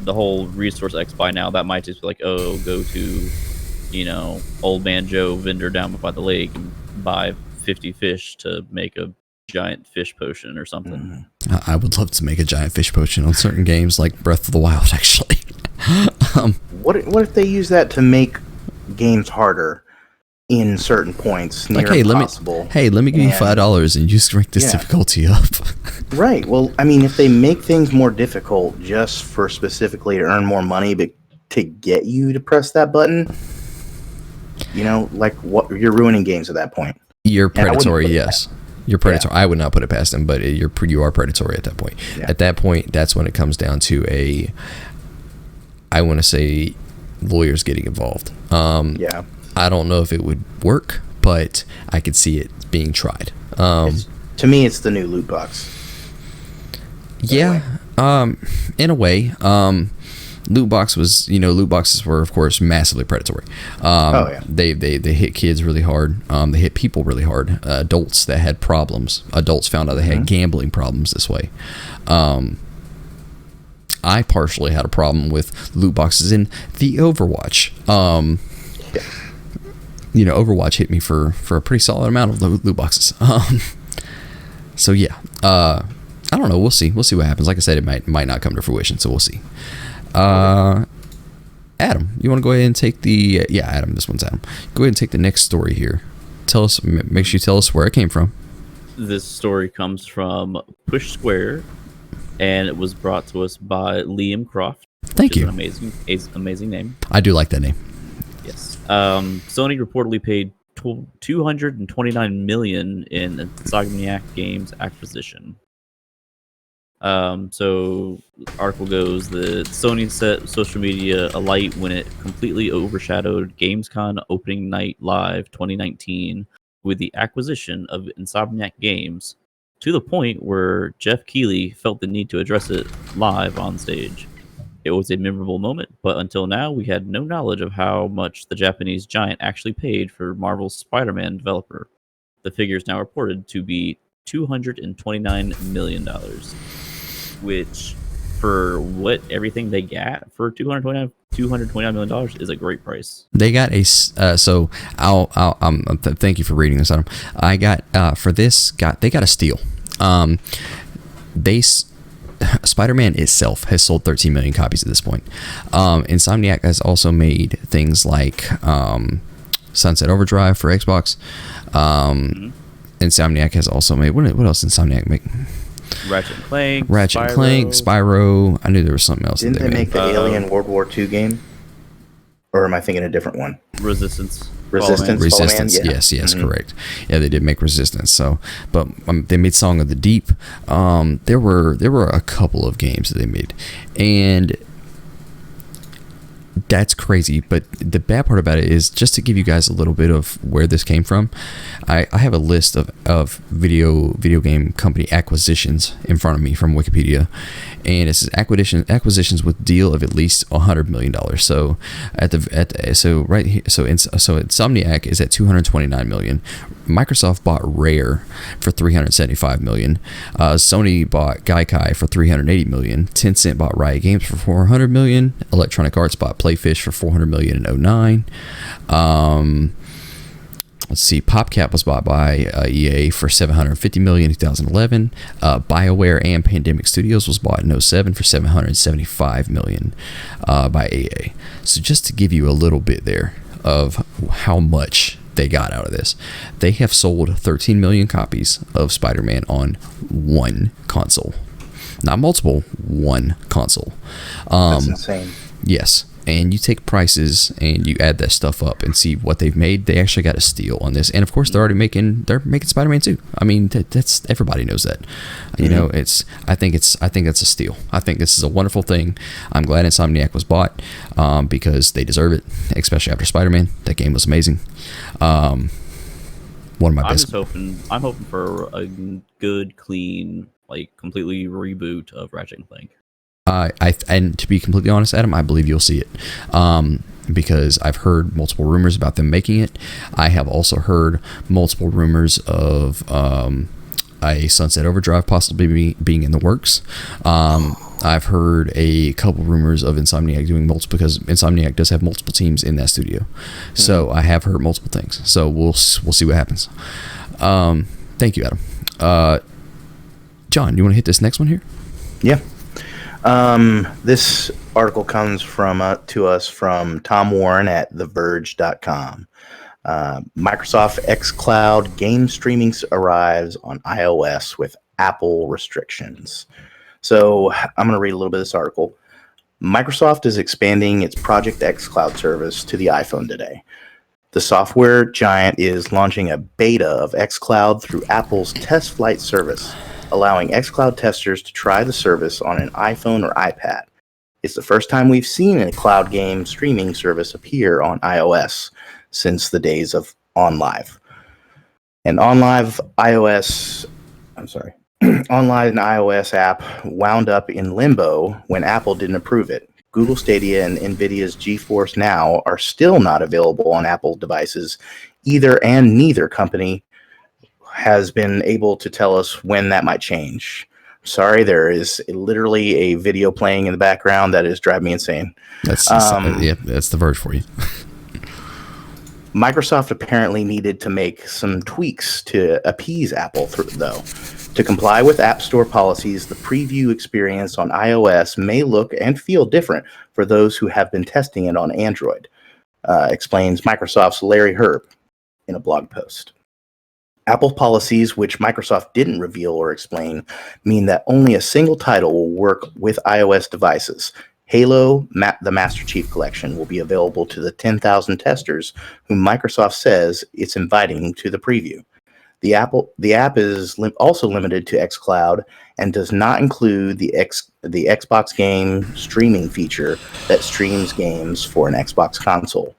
the whole resource X buy now, that might just be like, oh, go to, you know, Old Man Joe vendor down by the lake and buy 50 fish to make a giant fish potion or something. I would love to make a giant fish potion on certain games like Breath of the Wild, actually. What if they use that to make games harder in certain points, near impossible? Let me give you $5 and you just rank this difficulty up. Right. Well, I mean, if they make things more difficult just for specifically to earn more money, but to get you to press that button, you know, like, what, you're ruining games at that point. You're predatory, yes. You're predatory. Yeah. I would not put it past them, but you are predatory at that point. Yeah. At that point, that's when it comes down to I want to say, lawyers getting involved. Yeah. I don't know if it would work, but I could see it being tried. To me, it's the new loot box. Yeah, in a way. Loot boxes were, of course, massively predatory. They hit kids really hard. They hit people really hard. Adults that had problems. Adults found out they had gambling problems this way. I partially had a problem with loot boxes in the Overwatch. Overwatch hit me for a pretty solid amount of loot boxes. So yeah, I don't know. We'll see. We'll see what happens. Like I said, it might not come to fruition. So we'll see. Adam, you want to go ahead and take the Adam, this one's Adam. Go ahead and take the next story here. Make sure you tell us where it came from. This story comes from Push Square, and it was brought to us by Liam Croft. Thank you. An amazing name. I do like that name. Yes. Sony reportedly paid $229 million in Insomniac Games acquisition. So the article goes that Sony set social media alight when it completely overshadowed Gamescom opening night live 2019 with the acquisition of Insomniac Games, to the point where Jeff Keighley felt the need to address it live on stage. It was a memorable moment, but until now we had no knowledge of how much the Japanese giant actually paid for Marvel's Spider-Man developer. The figure is now reported to be $229 million. Which, for everything they got for $229 million is a great price. They got a so thank you for reading this, Adam. I got they got a steal. Spider-Man itself has sold 13 million copies at this point. Insomniac has also made things like Sunset Overdrive for Xbox. Insomniac has also made what else? Insomniac make? Ratchet and Clank, Spyro. I knew there was something else. Didn't they make the Alien World War II game? Or am I thinking a different one? Resistance. Yes, correct. Yeah, they did make Resistance. So, but they made Song of the Deep. There were a couple of games that they made, and that's crazy. But the bad part about it is, just to give you guys a little bit of where this came from, I have a list of video game company acquisitions in front of me from Wikipedia, and it says acquisitions with deal of at least $100 million. So right here, so Insomniac is at $229 million. Microsoft bought Rare for $375 million. Sony bought Gaikai for $380 million. Tencent bought Riot Games for $400 million. Electronic Arts bought Playfish for $400 million in 2009. Let's see, PopCap was bought by EA for $750 million in 2011. BioWare and Pandemic Studios was bought in 2007 for $775 million by EA. So just to give you a little bit there of how much they got out of this, they have sold 13 million copies of Spider-Man on one console. Not multiple, one console. That's insane. Yes. And you take prices and you add that stuff up and see what they've made. They actually got a steal on this, and of course they're making Spider-Man 2. I mean, that's everybody knows that. You know, I think that's a steal. I think this is a wonderful thing. I'm glad Insomniac was bought because they deserve it, especially after Spider-Man. That game was amazing. One of my best. I'm hoping for a good, clean, like completely reboot of Ratchet and Clank. And to be completely honest, Adam, I believe you'll see it, because I've heard multiple rumors about them making it. I have also heard multiple rumors of a Sunset Overdrive possibly being in the works. I've heard a couple rumors of Insomniac doing multiple, because Insomniac does have multiple teams in that studio. So I have heard multiple things. So we'll see what happens. Thank you, Adam. John, you want to hit this next one here? Yeah. This article comes to us from Tom Warren at TheVerge.com. Microsoft Xcloud game streaming arrives on iOS with Apple restrictions. So I'm going to read a little bit of this article. Microsoft is expanding its Project Xcloud service to the iPhone today. The software giant is launching a beta of Xcloud through Apple's Test Flight service, allowing Xcloud testers to try the service on an iPhone or iPad. It's the first time we've seen a cloud game streaming service appear on iOS since the days of OnLive. And OnLive iOS, Online iOS app wound up in limbo when Apple didn't approve it. Google Stadia and NVIDIA's Geforce Now are still not available on Apple devices either, and neither company has been able to tell us when that might change. Sorry, there is literally a video playing in the background that is driving me insane. That's The Verge for you. Microsoft apparently needed to make some tweaks to appease Apple, though. To comply with App Store policies, the preview experience on iOS may look and feel different for those who have been testing it on Android, explains Microsoft's Larry Herb in a blog post. Apple policies, which Microsoft didn't reveal or explain, mean that only a single title will work with iOS devices. Halo, the Master Chief Collection, will be available to the 10,000 testers whom Microsoft says it's inviting to the preview. The app is also limited to Xcloud and does not include the Xbox game streaming feature that streams games for an Xbox console.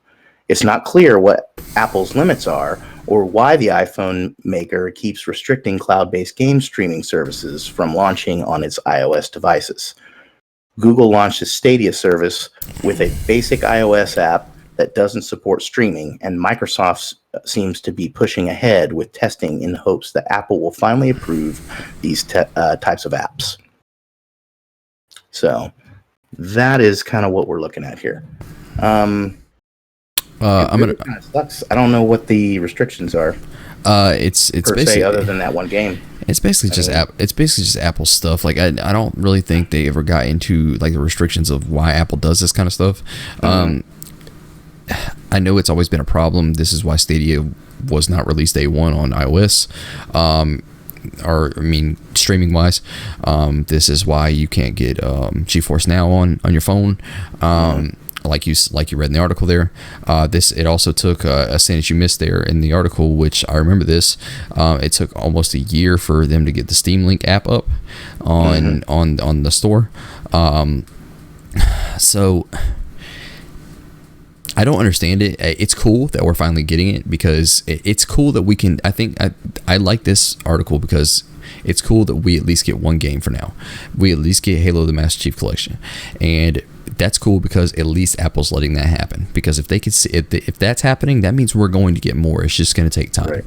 It's not clear what Apple's limits are or why the iPhone maker keeps restricting cloud-based game streaming services from launching on its iOS devices. Google launched a Stadia service with a basic iOS app that doesn't support streaming, and Microsoft seems to be pushing ahead with testing in hopes that Apple will finally approve these types of apps. So that is kind of what we're looking at here. It really kind of sucks. I don't know what the restrictions are. It's per basically se, other than that one game. It's basically just Apple stuff. Like I don't really think they ever got into like the restrictions of why Apple does this kind of stuff. I know it's always been a problem. This is why Stadia was not released day one on iOS. Streaming wise, this is why you can't get GeForce Now on your phone. Like you read in the article there. It also took a saying that you missed there in the article, which I remember this. It took almost a year for them to get the Steam Link app up on the store. So I don't understand it. It's cool that we're finally getting it because it's cool that we can. I like this article because it's cool that we at least get one game for now. We at least get Halo: The Master Chief Collection, and that's cool because at least Apple's letting that happen. Because if they could see if that's happening, that means we're going to get more. It's just going to take time. Right.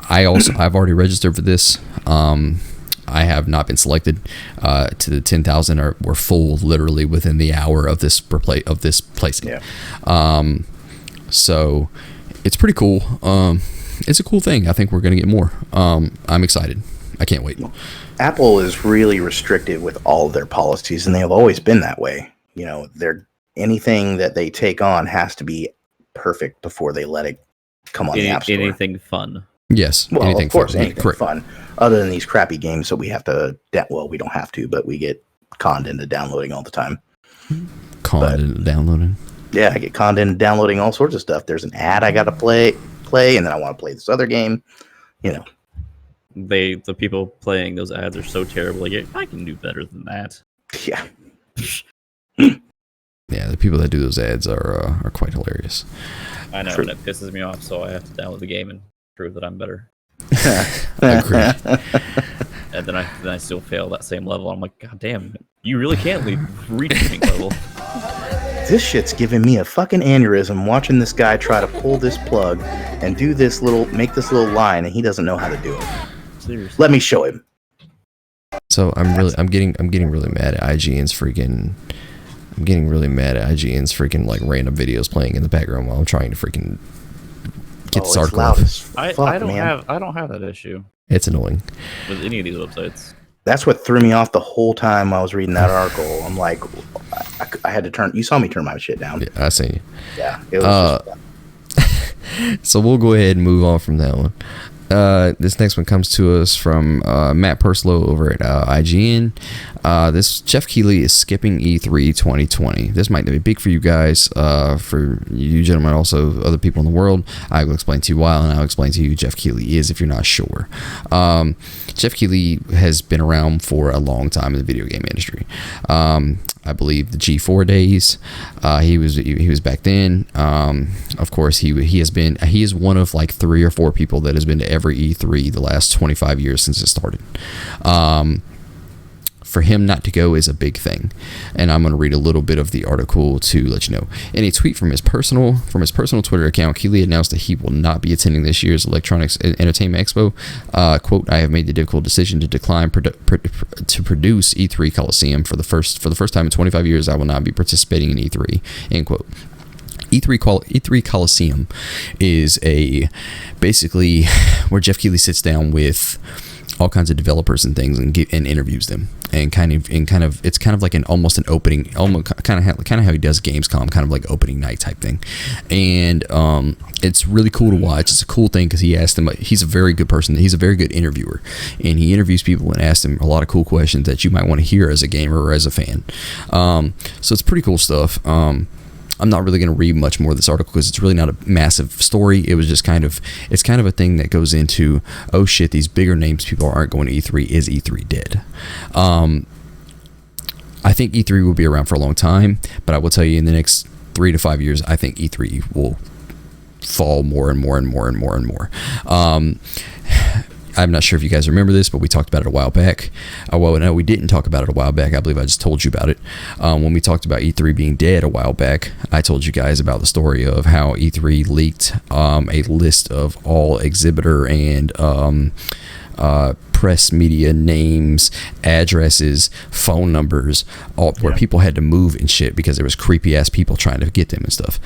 I've already registered for this. I have not been selected to the 10,000. We're full literally within the hour of this placing. Yeah. So it's pretty cool. It's a cool thing. I think we're going to get more. I'm excited. I can't wait. Apple is really restricted with all of their policies, and they have always been that way. You know, anything that they take on has to be perfect before they let it come on the App Store. Anything fun. Yes. Well, anything of course, fun. anything fun. Other than these crappy games that we have to... we don't have to, but we get conned into downloading all the time. Conned into downloading? Yeah, I get conned into downloading all sorts of stuff. There's an ad I got to play, and then I want to play this other game. You know. The people playing those ads are so terrible. Like, I can do better than that. Yeah. Yeah, the people that do those ads are quite hilarious. I know, and it pisses me off, so I have to download the game and prove that I'm better. Agreed. And then I still fail that same level. I'm like, God damn, you really can't reach the level. This shit's giving me a fucking aneurysm watching this guy try to pull this plug and make this little line, and he doesn't know how to do it. Seriously. Let me show him. So I'm getting really mad at IGN's freaking. I'm getting really mad at IGN's freaking like random videos playing in the background while I'm trying to freaking get this article off. I don't have that issue. It's annoying with any of these websites. That's what threw me off the whole time I was reading that article. I'm like, I had to turn. You saw me turn my shit down. Yeah, I seen you. Yeah. It was so we'll go ahead and move on from that one. This next one comes to us from Matt Perslow over at IGN. This Jeff Keighley is skipping E3 2020. This might be big for you guys, for you gentlemen, also other people in the world. I will explain to you why, and I'll explain to you who Jeff Keighley is if you're not sure. Jeff Keighley has been around for a long time in the video game industry. I believe the G4 days. He was back then. Of course, he is one of like 3 or 4 people that has been to every E3 the last 25 years since it started. For him not to go is a big thing, and I'm going to read a little bit of the article to let you know. In a tweet from his personal Twitter account, Keighley announced that he will not be attending this year's Electronics Entertainment Expo. Quote, "I have made the difficult decision to decline to produce E3 Coliseum for the first time in 25 years. I will not be participating in E3." End quote. E3 Coliseum is basically where Jeff Keighley sits down with all kinds of developers and things and interviews them, and kind of it's kind of like almost an opening, almost kind of how he does Gamescom, kind of like opening night type thing. And it's really cool to watch. It's a cool thing because he's a very good person. He's a very good interviewer, and he interviews people and asks them a lot of cool questions that you might want to hear as a gamer or as a fan. So it's pretty cool stuff. I'm not really going to read much more of this article because it's really not a massive story. It was just it's kind of a thing that goes into, oh shit, these bigger names people aren't going to E3. Is E3 dead? I think E3 will be around for a long time, but I will tell you in the next 3 to 5 years, I think E3 will fall more and more and more and more and more. I'm not sure if you guys remember this, but we talked about it a while back. Well, no, we didn't talk about it a while back. I believe I just told you about it. When we talked about E3 being dead a while back, I told you guys about the story of how E3 leaked a list of all exhibitor and press media names, addresses, phone numbers, where people had to move and shit because there was creepy ass people trying to get them and stuff.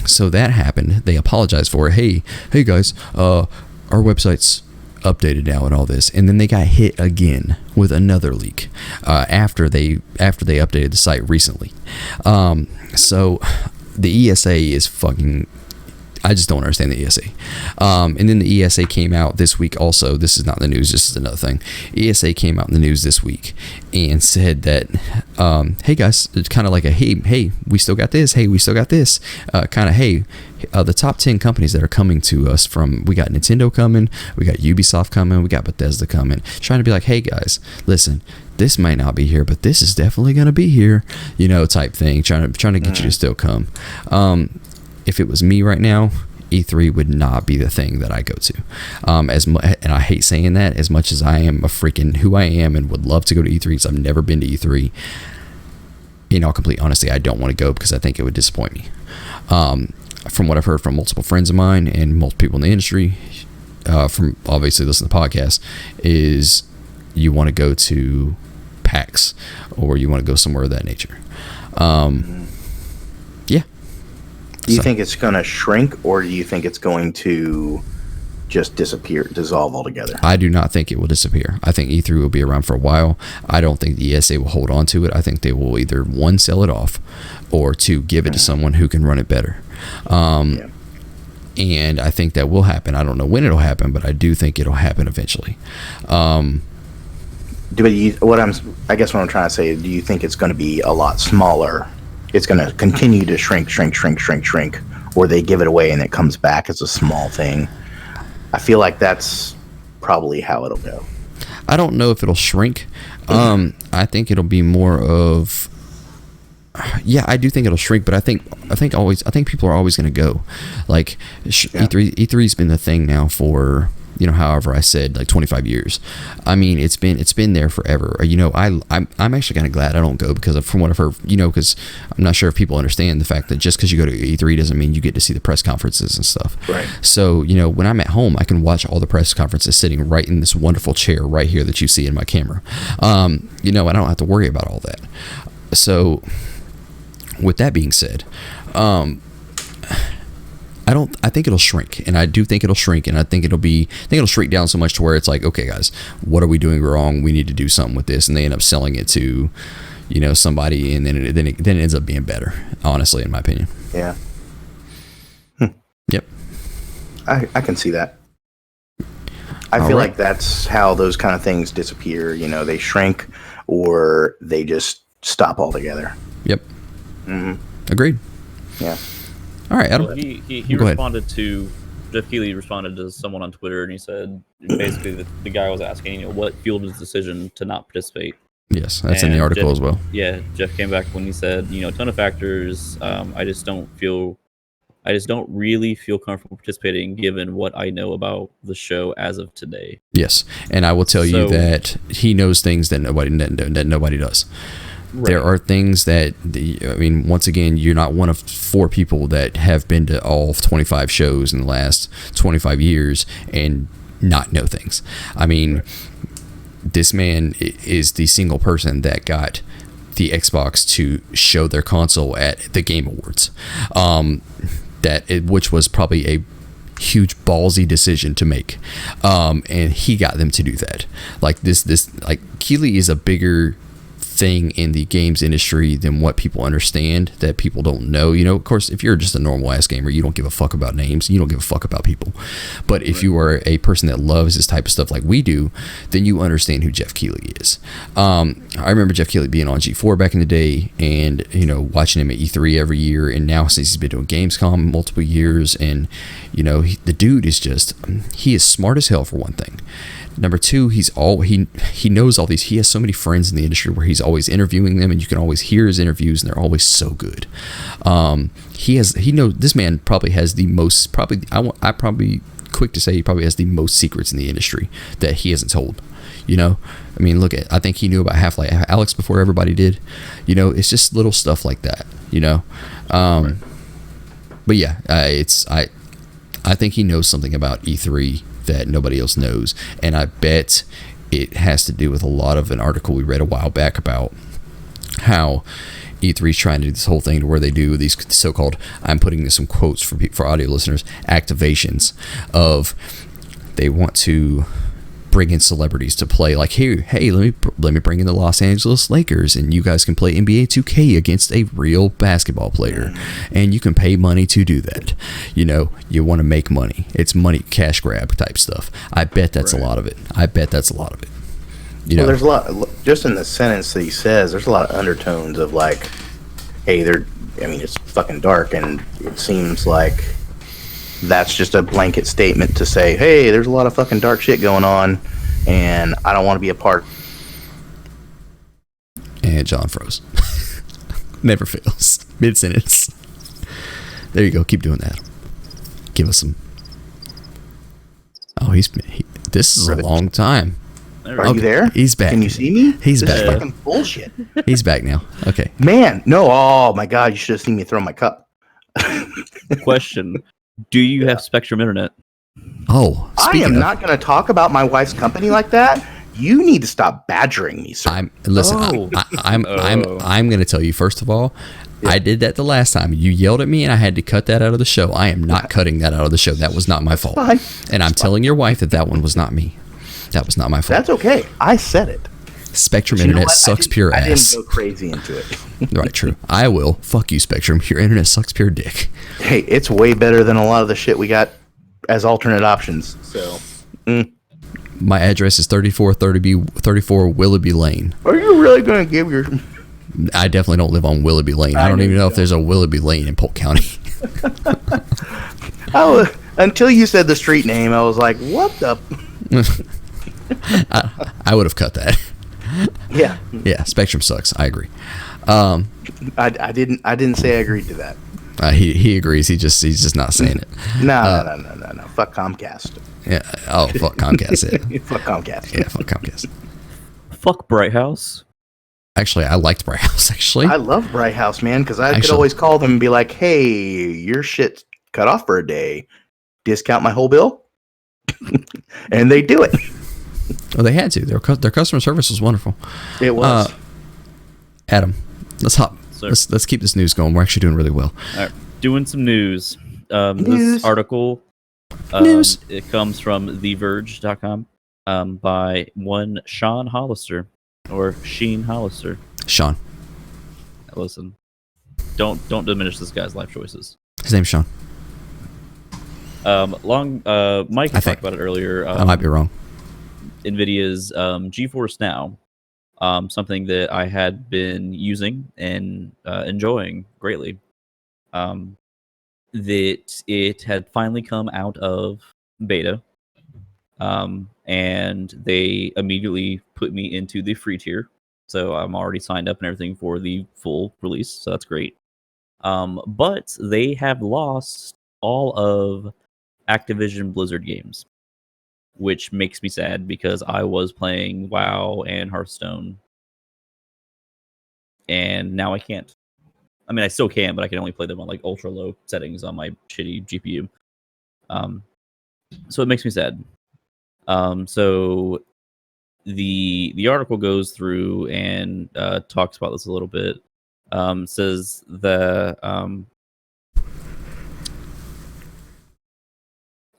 So that happened. They apologized for it. Hey guys, our website's updated now and all this, and then they got hit again with another leak after they updated the site recently. So the ESA is fucking, I just don't understand the ESA. And then the ESA came out this week also. This is not the news, this is another thing. ESA came out in the news this week and said that, hey guys, it's kind of like a, hey, we still got this. Hey, we still got this. Kind of, hey, the top 10 companies that are coming to us from, we got Nintendo coming, we got Ubisoft coming, we got Bethesda coming, trying to be like, hey guys, listen, this might not be here, but this is definitely going to be here, type thing, trying to get you to still come. If it was me right now, E3 would not be the thing that I go to. And I hate saying that, as much as I am a freaking who I am and would love to go to E3 because I've never been to E3. In all complete honesty, I don't want to go because I think it would disappoint me. From what I've heard from multiple friends of mine and multiple people in the industry, from obviously listening to the podcast, is you want to go to PAX or you want to go somewhere of that nature. Yeah. Do you think it's going to shrink, or do you think it's going to just dissolve altogether? I do not think it will disappear. I think E3 will be around for a while. I don't think the ESA will hold on to it. I think they will either, 1, sell it off, or 2, give it to someone who can run it better. And I think that will happen. I don't know when it'll happen, but I do think it'll happen eventually. I guess what I'm trying to say, do you think it's going to be a lot smaller? It's going to continue to shrink, or they give it away and it comes back as a small thing? I feel like that's probably how it'll go. I don't know if it'll shrink. I think it'll be more of, yeah, I do think it'll shrink, but I think people are always going to go. Like E3's been the thing now for, however I said, like 25 years. I mean, it's been there forever. I'm actually kind of glad I don't go because from what I've heard, because I'm not sure if people understand the fact that just because you go to E3 doesn't mean you get to see the press conferences and stuff. Right. So, when I'm at home, I can watch all the press conferences sitting right in this wonderful chair right here that you see in my camera. I don't have to worry about all that. So, with that being said, I think it'll shrink, and I do think it'll shrink, and I think it'll shrink down so much to where it's like, okay guys, what are we doing wrong? We need to do something with this, and they end up selling it to, somebody, and then it ends up being better, honestly, in my opinion. Yeah. Yep. I can see that. I All feel right. like that's how those kind of things disappear. You know, they shrink or they just stop altogether. Yep. Hmm. Agreed. Yeah. All right, Adam. Well, he Go ahead. responded to Jeff Keighley responded to someone on Twitter, and he said basically the guy was asking, what fueled his decision to not participate. Yes, that's in the And article as well. Yeah, Jeff came back when he said, a ton of factors. I just don't really feel comfortable participating given what I know about the show as of today. Yes, and I will tell you So- that he knows things that nobody does. Right. There are things that once again, you're not one of 4 people that have been to all 25 shows in the last 25 years and not know things. I mean, this man is the single person that got the Xbox to show their console at the Game Awards. Which was probably a huge ballsy decision to make, and he got them to do that. Like Keighley is a bigger thing in the games industry than what people understand, that people don't know. Of course, if you're just a normal ass gamer, you don't give a fuck about names, you don't give a fuck about people. But if you are a person that loves this type of stuff like we do, then you understand who Jeff Keighley is. I remember Jeff Keighley being on G4 back in the day, and watching him at E3 every year, and now since he's been doing Gamescom multiple years, and the dude is he is smart as hell, for one thing. Number 2, he knows all these. He has so many friends in the industry where he's always interviewing them, and you can always hear his interviews, and they're always so good. This man probably has the most. I probably quick to say he probably has the most secrets in the industry that he hasn't told. I think he knew about Half-Life Alyx before everybody did. It's just little stuff like that. But yeah, I think he knows something about E3 that nobody else knows, and I bet it has to do with a lot of an article we read a while back about how E3 is trying to do this whole thing to where they do these so-called, I'm putting some quotes for audio listeners, activations of, they want to bring in celebrities to play, like, hey, let me bring in the Los Angeles Lakers, and you guys can play NBA 2K against a real basketball player, and you can pay money to do that. You want to make money. It's money, cash grab type stuff. I bet that's a lot of it. Well, there's a lot, just in the sentence that he says, there's a lot of undertones of like, hey, it's fucking dark, and it seems like that's just a blanket statement to say, hey, there's a lot of fucking dark shit going on, and I don't want to be a part. And John froze. Never fails. Mid-sentence. There you go. Keep doing that. Give us some. Oh, this is a long time. Are you there? He's back. Can you see me? He's this back. Is fucking bullshit. He's back now. Okay. Man, no. Oh my god, you should have seen me throw my cup. Question: do you have Spectrum Internet? Oh, I am not going to talk about my wife's company like that. You need to stop badgering me, sir. I'm going to tell you, first of all, I did that the last time. You yelled at me and I had to cut that out of the show. I am not cutting that out of the show. That was not my fault. Fine. And I'm telling your wife that one was not me. That was not my fault. That's okay. I said it. Spectrum You know Internet what? sucks pure I ass. didn't go crazy into it. Right, true. I will. Fuck you, Spectrum. Your internet sucks pure dick. Hey, it's way better than a lot of the shit we got as alternate options. So, My address is 34 Willoughby Lane. are you really going to give your... I definitely don't live on Willoughby Lane. I don't even know if there's a Willoughby Lane in Polk County. Until you said the street name, I was like, what the... I would have cut that. Yeah. Yeah, Spectrum sucks. I agree. I didn't say I agreed to that. He agrees. He's just not saying it. No. Fuck Comcast. Yeah. Oh, fuck Comcast. Yeah. Fuck Comcast. Yeah, fuck Comcast. Fuck Bright House. Actually, I liked Bright House, actually. I love Bright House, man, because I could always call them and be like, hey, your shit's cut off for a day. Discount my whole bill? And they do it. Well, they had to. Their customer service was wonderful. It was. Adam, let's hop. Sir. Let's keep this news going. We're actually doing really well. All right, doing some news. News. This article, News. it comes from TheVerge.com by one Sean Hollister or Sheen Hollister. Sean. Listen, don't diminish this guy's life choices. His name's Sean. Mike I talked think. about it earlier. I might be wrong. NVIDIA's Geforce Now, something that I had been using and enjoying greatly. That it had finally come out of beta, and they immediately put me into the free tier. So I'm already signed up and everything for the full release, so that's great. But they have lost all of Activision Blizzard games, which makes me sad because I was playing WoW and Hearthstone, and now I can't. I mean, I still can, but I can only play them on like ultra low settings on my shitty GPU. So it makes me sad. So the article goes through and talks about this a little bit. Says the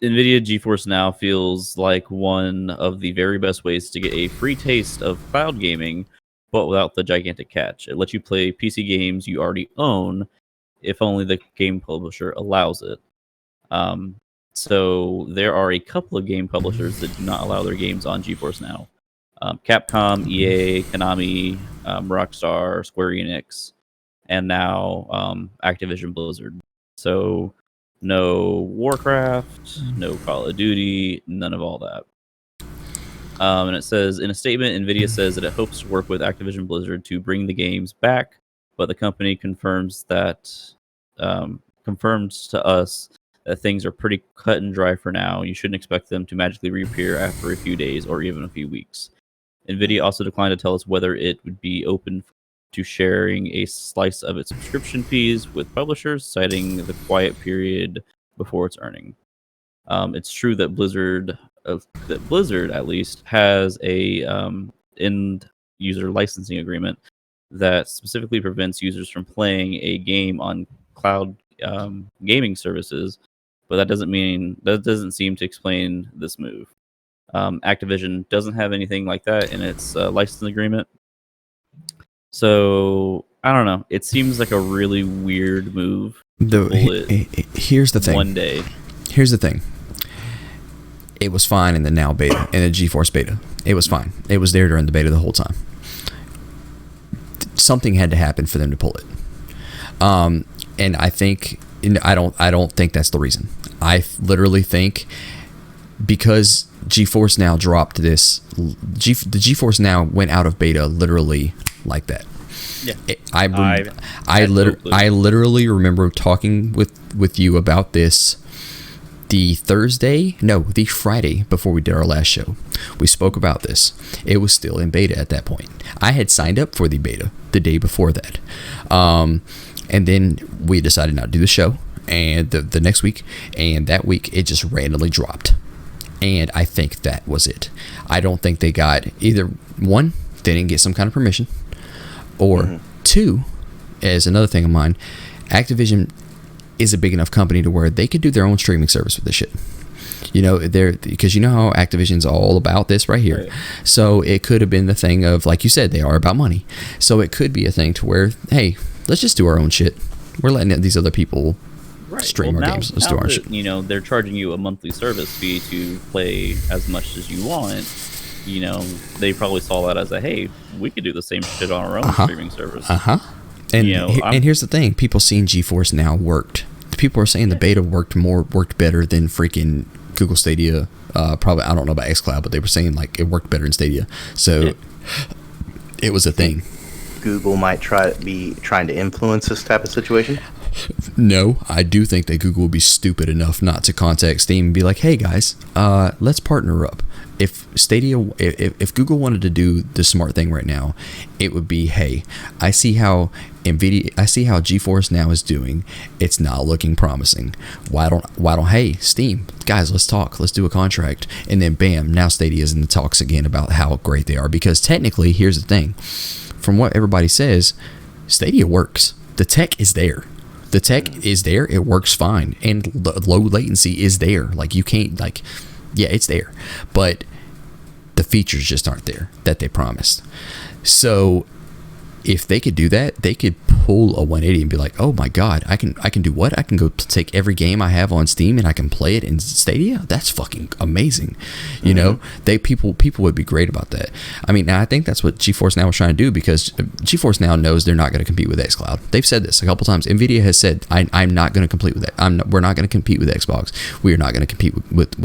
NVIDIA GeForce Now feels like one of the very best ways to get a free taste of cloud gaming, but without the gigantic catch. It lets you play PC games you already own, if only the game publisher allows it. So there are a couple of game publishers that do not allow their games on GeForce Now. Capcom, EA, Konami, Rockstar, Square Enix, and now Activision Blizzard. So no Warcraft, no Call of Duty, none of all that. And it says, in a statement, NVIDIA says that it hopes to work with Activision Blizzard to bring the games back, but the company confirms to us that things are pretty cut and dry for now. You shouldn't expect them to magically reappear after a few days or even a few weeks. NVIDIA also declined to tell us whether it would be open to sharing a slice of its subscription fees with publishers, citing the quiet period before its earning. It's true that Blizzard at least has a end user licensing agreement that specifically prevents users from playing a game on cloud gaming services, but that doesn't seem to explain this move. Activision doesn't have anything like that in its licensing agreement. So I don't know. It seems like a really weird move. Here's the thing. One day. Here's the thing. It was fine in the Now beta, in the GeForce beta. It was fine. It was there during the beta the whole time. Something had to happen for them to pull it. And I think I don't think that's the reason. I literally think because GeForce Now dropped this, the GeForce Now went out of beta literally like that. Yeah, I literally remember talking with you about this the Friday before we did our last show. We spoke about this. It was still in beta at that point. I had signed up for the beta the day before that. And then we decided not to do the show and the next week, and that week it just randomly dropped. And I think that was it. I don't think they got either one, they didn't get some kind of permission, or two, as another thing of mine, Activision is a big enough company to where they could do their own streaming service with this shit. You know, because you know how Activision's all about this right here. Right. So it could have been the thing of, like you said, they are about money. So it could be a thing to where, hey, let's just do our own shit. We're letting these other people stream our games. Let's do our shit. You know, they're charging you a monthly service fee to play as much as you want. You know, they probably saw that as a, hey, we could do the same shit on our own streaming service. And you know, and here's the thing: people seeing GeForce Now worked. People are saying the beta worked better than freaking Google Stadia. Probably, I don't know about Xcloud, but they were saying like it worked better in Stadia. So it was a thing. Google might be trying to influence this type of situation. No, I do think that Google would be stupid enough not to contact Steam and be like, "Hey guys, let's partner up." If Google wanted to do the smart thing right now, it would be, hey, I see how GeForce Now is doing. It's not looking promising. Why don't hey, Steam, guys, let's talk. Let's do a contract. And then bam, now Stadia is in the talks again about how great they are. Because technically, here's the thing. From what everybody says, Stadia works. The tech is there. The tech is there. It works fine. And low latency is there. Like, you can't, like, yeah, it's there. But the features just aren't there that they promised. So if they could do that, they could pull a 180 and be like, oh my god, I can do what? I can go to take every game I have on Steam and I can play it in Stadia. That's fucking amazing. You know, people would be great about that. I mean, now I think that's what Geforce Now was trying to do, because Geforce Now knows they're not going to compete with xCloud. They've said this a couple times. Nvidia has said, I'm not going to compete with that. We're not going to compete with Xbox. We are not going to compete with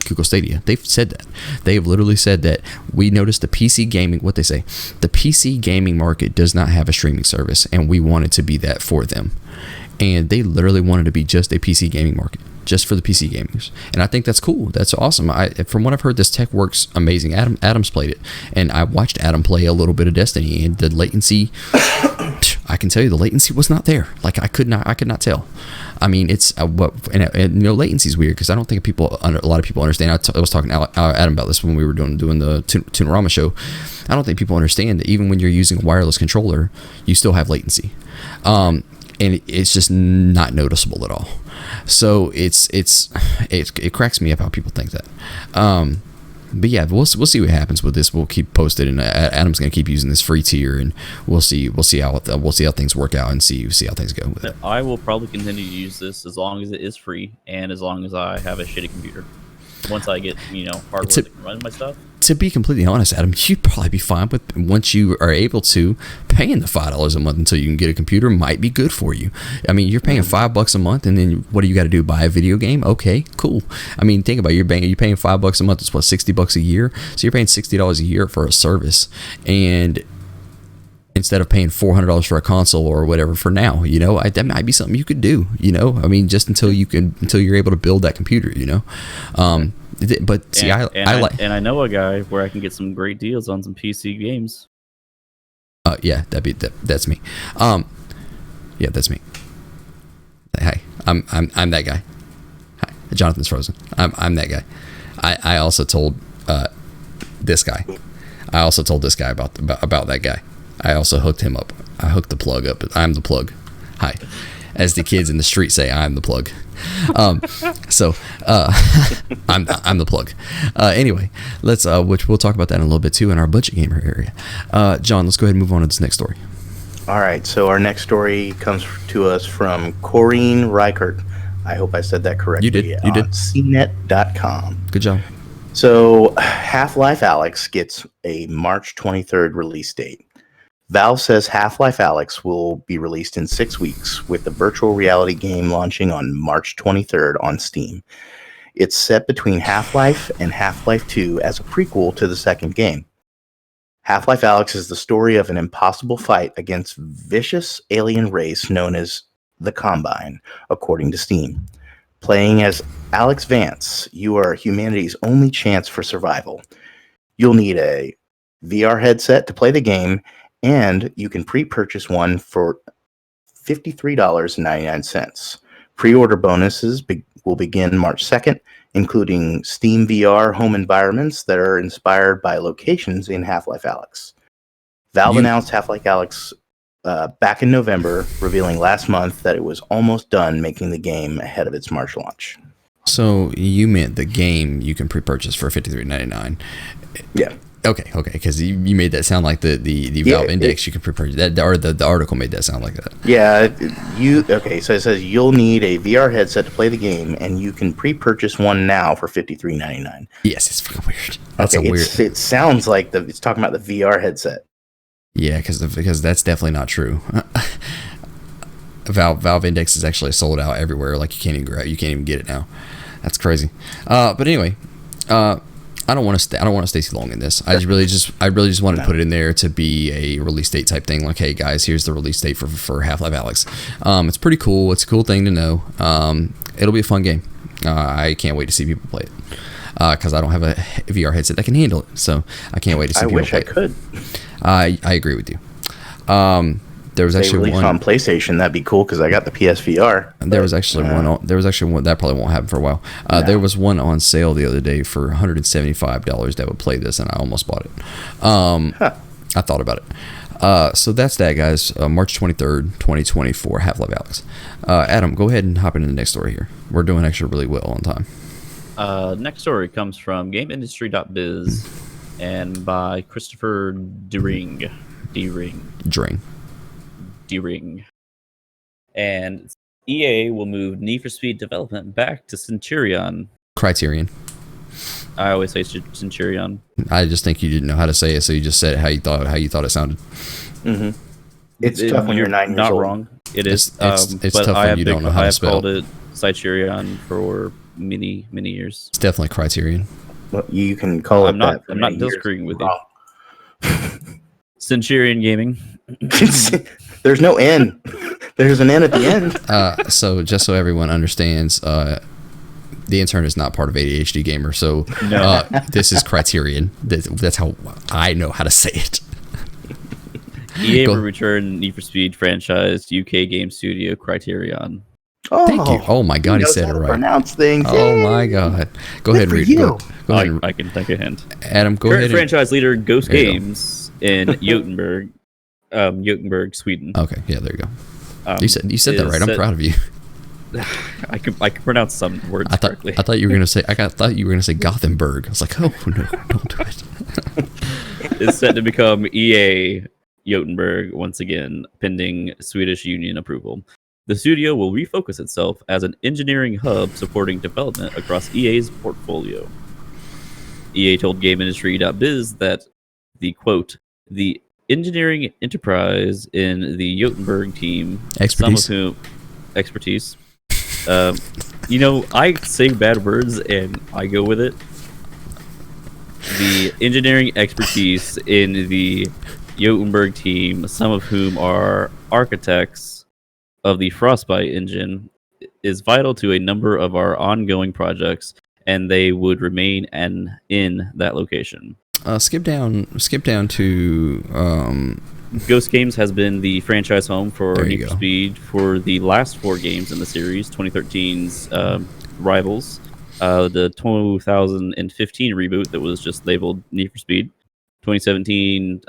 Google Stadia. They've said that. They have literally said that. We noticed the PC gaming, what they say, the PC gaming market does not have a streaming service, and we wanted to be that for them. And they literally wanted to be just a PC gaming market, just for the PC gamers. And I think that's cool. That's awesome. From what I've heard, this tech works amazing. Adam's played it, and I watched Adam play a little bit of Destiny, and the latency, I can tell you the latency was not there. Like I could not tell. I mean, it's latency is weird, because I don't think a lot of people understand. I was talking to Adam about this when we were doing the Tunerama show. I don't think people understand that even when you're using a wireless controller, you still have latency, and it's just not noticeable at all. So it cracks me up how people think that. But yeah, we'll see what happens with this. We'll keep posted, and Adam's gonna keep using this free tier, and we'll see how things work out, and see how things go with it. I will probably continue to use this as long as it is free, and as long as I have a shitty computer. Once I get hardware that can run my stuff. To be completely honest, Adam, you'd probably be fine with, once you are able to, paying the $5 a month until you can get a computer might be good for you. I mean, you're paying $5 a month, and then what do you got to do? Buy a video game? Okay, cool. I mean, think about it. You're paying $5 a month. It's what, $60 a year? So you're paying $60 a year for a service, and instead of paying $400 for a console or whatever for now, that might be something you could do. I mean, just until you're able to build that computer. But see, I know a guy where I can get some great deals on some PC games. Yeah, that's me. Yeah, that's me. Hi, I'm that guy. Hi, Jonathan's frozen. I'm that guy. I also told this guy. I also told this guy about that guy. I also hooked him up. I hooked the plug up. I'm the plug. Hi. As the kids in the street say, I'm the plug. So I'm the plug. Anyway, let's which we'll talk about that in a little bit too in our budget gamer area. John, let's go ahead and move on to this next story. All right, so our next story comes to us from Corrine Reichert. I hope I said that correctly. You did. You did. CNET.com. Good job. So Half-Life Alyx gets a March 23rd release date. Valve says Half-Life Alyx will be released in 6 weeks, with the virtual reality game launching on March 23rd on Steam. It's set between Half-Life and Half-Life 2 as a prequel to the second game. Half-Life Alyx is the story of an impossible fight against vicious alien race known as the Combine, according to Steam. Playing as Alex Vance, you are humanity's only chance for survival. You'll need a VR headset to play the game, and you can pre-purchase one for $53.99. Pre-order bonuses will begin March 2nd, including Steam VR home environments that are inspired by locations in Half-Life Alyx. Valve announced Half-Life Alyx back in November, revealing last month that it was almost done making the game ahead of its March launch. So you meant the game you can pre-purchase for $53.99? Yeah. Okay, because you made that sound like the Valve Index you can pre-purchase. The article made that sound like that. Yeah, so it says you'll need a VR headset to play the game, and you can pre-purchase one now for $53.99. Yes, it's fucking weird. That's weird. It sounds like it's talking about the VR headset. Yeah, because that's definitely not true. Valve Index is actually sold out everywhere. Like you can't even get it now. That's crazy. But anyway, I don't want to stay too long in this. I really just wanted to put it in there to be a release date type thing. Like, hey guys, here's the release date for Half-Life Alyx. It's pretty cool. It's a cool thing to know. It'll be a fun game. I can't wait to see people play it. Because I don't have a VR headset that can handle it. So I can't wait to see people play it. I wish I could. I agree with you. There was actually one on PlayStation. That'd be cool because I got the PSVR. There was actually one that probably won't happen for a while. There was one on sale the other day for $175 that would play this, and I almost bought it. I thought about it. So that's that, guys. March 23rd, 2024, Half-Life Alyx. Adam, go ahead and hop into the next story here. We're doing actually really well on time. Next story comes from GameIndustry.biz and by Christopher Dring. ring. And EA will move Need for Speed development back to Centurion. Criterion. I always say Centurion. I just think you didn't know how to say it, so you just said it how you thought it sounded. Mm-hmm. It's tough when you're 9 years not old. wrong. It is. It's but tough when you don't know how to spell. I have called it Centurion for many years. It's definitely Criterion. Well, you can call it that. I'm not disagreeing with you. Centurion Gaming. There's no N. There's an N at the end. So just so everyone understands, the intern is not part of ADHD Gamer, so no. This is Criterion. That's how I know how to say it. EA will return Need for Speed franchise UK game studio Criterion. Oh, thank you. Oh my God, he said it right. Pronounce things. Oh my God. Go ahead and read. Go ahead. I can take a hint. Adam, go Current ahead. Franchise leader Ghost Games in Jotunberg, Sweden. Okay, yeah, there you go. You said that right. I'm proud of you. I can pronounce some words correctly. I thought you were gonna say Gothenburg. I was like, oh no, don't do it. It's set to become EA Jotunberg once again, pending Swedish union approval. The studio will refocus itself as an engineering hub supporting development across EA's portfolio. EA told GameIndustry.biz that the engineering enterprise in the Jotunberg team, expertise. Some of whom expertise. I say bad words and I go with it. The engineering expertise in the Jotunberg team, some of whom are architects of the Frostbite engine, is vital to a number of our ongoing projects, and they would remain in that location. Skip down to Ghost Games has been the franchise home for There you Need for go. Speed for the last 4 games in the series. 2013's Rivals, the 2015 reboot that was just labeled Need for Speed, 2017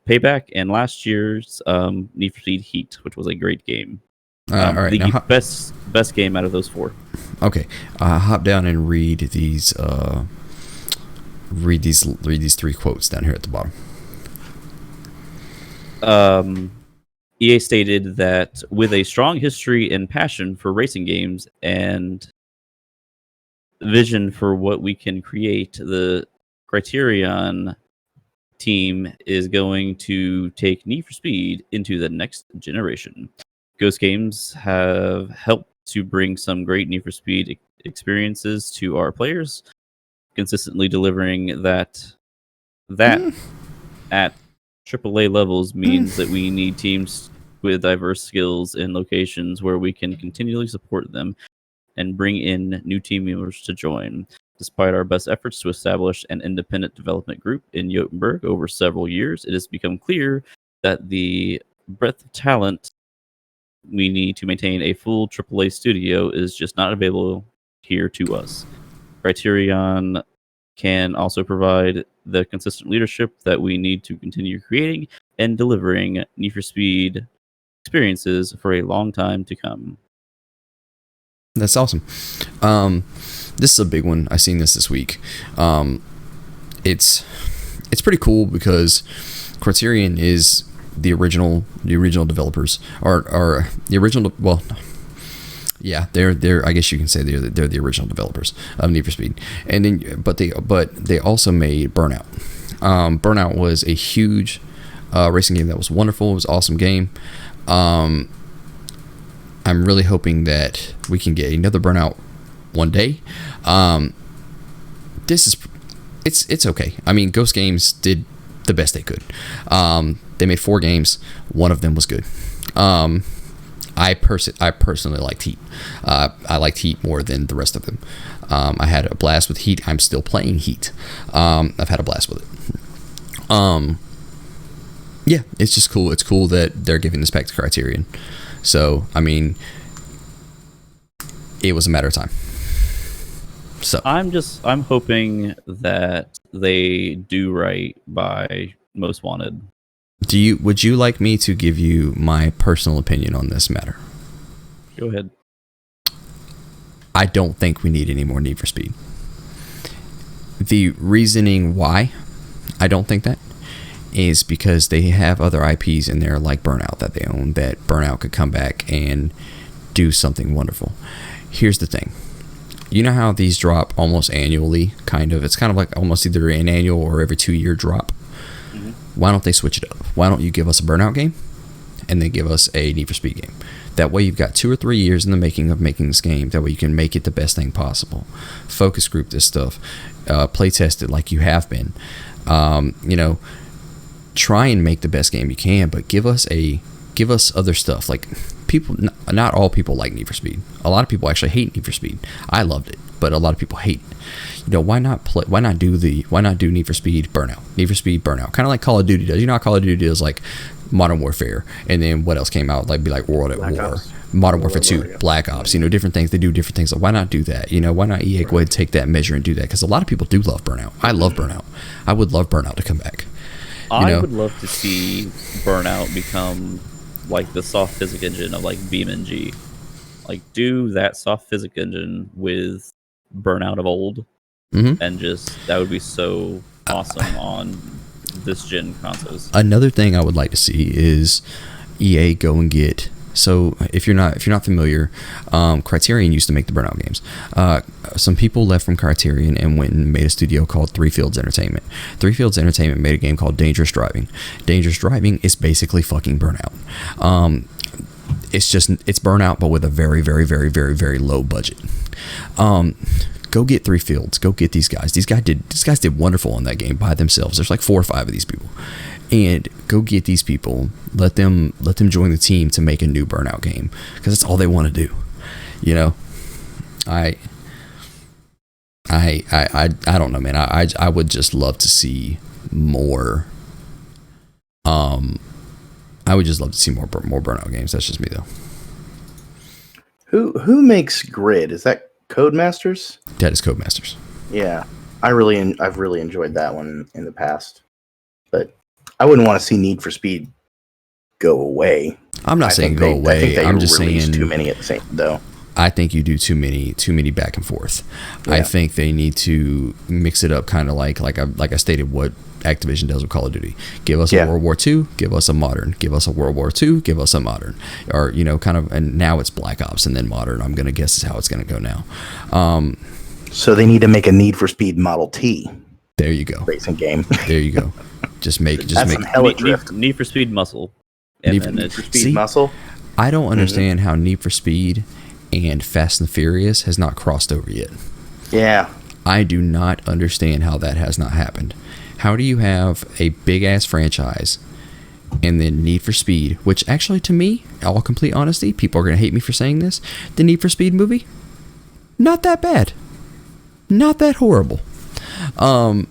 Payback, and last year's Need for Speed Heat, which was a great game. all right, The now best game out of those 4. okay, hop down and read these 3 quotes down here at the bottom. EA stated that with a strong history and passion for racing games and vision for what we can create, the Criterion team is going to take Need for Speed into the next generation. Ghost Games have helped to bring some great Need for Speed experiences to our players, consistently delivering that at AAA levels means that we need teams with diverse skills in locations where we can continually support them and bring in new team members to join. Despite our best efforts to establish an independent development group in Jotunberg over several years, it has become clear that the breadth of talent we need to maintain a full AAA studio is just not available here to us. Criterion can also provide the consistent leadership that we need to continue creating and delivering Need for Speed experiences for a long time to come. That's awesome. This is a big one. I seen this week. It's pretty cool because Criterion is the original developers, or the original. Well, yeah, they're. I guess you can say they're the original developers of Need for Speed, and then but they also made Burnout. Burnout was a huge racing game that was wonderful. It was an awesome game. I'm really hoping that we can get another Burnout one day. It's okay. I mean, Ghost Games did the best they could. They made 4 games. One of them was good. I personally liked Heat. I liked Heat more than the rest of them. I had a blast with Heat. I'm still playing Heat. I've had a blast with it. Yeah, it's just cool. It's cool that they're giving this back to Criterion. So, I mean, it was a matter of time. So I'm hoping that they do right by Most Wanted. Would you like me to give you my personal opinion on this matter? Go ahead. I don't think we need any more Need for Speed. The reasoning why I don't think that is because they have other IPs in there like Burnout that they own, that Burnout could come back and do something wonderful. Here's the thing. You know how these drop almost annually, kind of? It's kind of like almost either an annual or every 2-year drop. Mm-hmm. Why don't they switch it up? Why don't you give us a Burnout game and then give us a Need for Speed game? That way you've got 2 or 3 years in the making of making this game. That way you can make it the best thing possible. Focus group this stuff. Play test it like you have been. Try and make the best game you can, but give us other stuff. Like, people, not all people like Need for Speed. A lot of people actually hate Need for Speed. I loved it, but a lot of people hate it. Why not do Need for Speed Burnout? Need for Speed Burnout, kind of like Call of Duty does. You know how Call of Duty does, like Modern Warfare, and then what else came out? Like World at Black War, Ops. Modern Warfare 2, Black Ops. Different things. They do different things. So why not do that? Why not EA go ahead and take that measure and do that? Because a lot of people do love Burnout. I love Burnout. I would love Burnout to come back. I would love to see Burnout become like the soft physics engine of like BeamNG. Like, do that soft physics engine with Burnout of old, and that would be so awesome on this gen consoles. Another thing I would like to see is EA go and get. So if you're not familiar, Criterion used to make the Burnout games. Some people left from Criterion and went and made a studio called Three Fields Entertainment. Three Fields Entertainment made a game called Dangerous Driving. Dangerous Driving is basically fucking Burnout. It's Burnout, but with a very, very, very, very, very low budget. Go get Three Fields. Go get these guys. These guys did wonderful in that game by themselves. There's like 4 or 5 of these people. And go get these people. Let them join the team to make a new Burnout game, because that's all they want to do. I don't know, man. I would just love to see more. I would just love to see more Burnout games. That's just me, though. Who makes Grid? Is that Codemasters? That is Codemasters. Yeah, I've really enjoyed that one in the past, but I wouldn't want to see Need for Speed go away. I'm not saying go away. I think they I'm just saying too many at the same though. I think you do too many back and forth. Yeah. I think they need to mix it up, kind of like I stated what Activision does with Call of Duty. Give us a World War II, give us a modern. Give us a World War II, give us a modern. Or kind of. And now it's Black Ops and then modern. I'm gonna guess is how it's gonna go now. So they need to make a Need for Speed Model T. There you go. Racing game. There you go. Just make Need for Speed Muscle. Need for Speed Muscle. I don't understand how Need for Speed and Fast and Furious has not crossed over yet. Yeah. I do not understand how that has not happened. How do you have a big ass franchise and then Need for Speed, which actually, to me, all complete honesty, people are going to hate me for saying this, the Need for Speed movie, not that bad. Not that horrible. I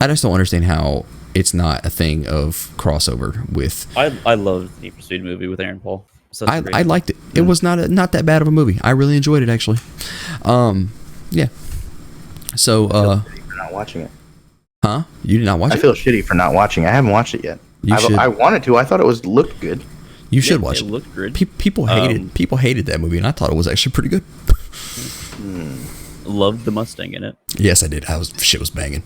just don't understand how it's not a thing of crossover with. I loved the Need for Speed movie with Aaron Paul. I liked it. It was not that bad of a movie. I really enjoyed it, actually. Yeah. So I feel shitty for not watching it. Huh? You did not watch it? I feel shitty for not watching it. I haven't watched it yet. I wanted to. I thought it looked good. You should watch it. It looked good. People hated that movie, and I thought it was actually pretty good. Loved the Mustang in it. Yes, I did. Shit was banging.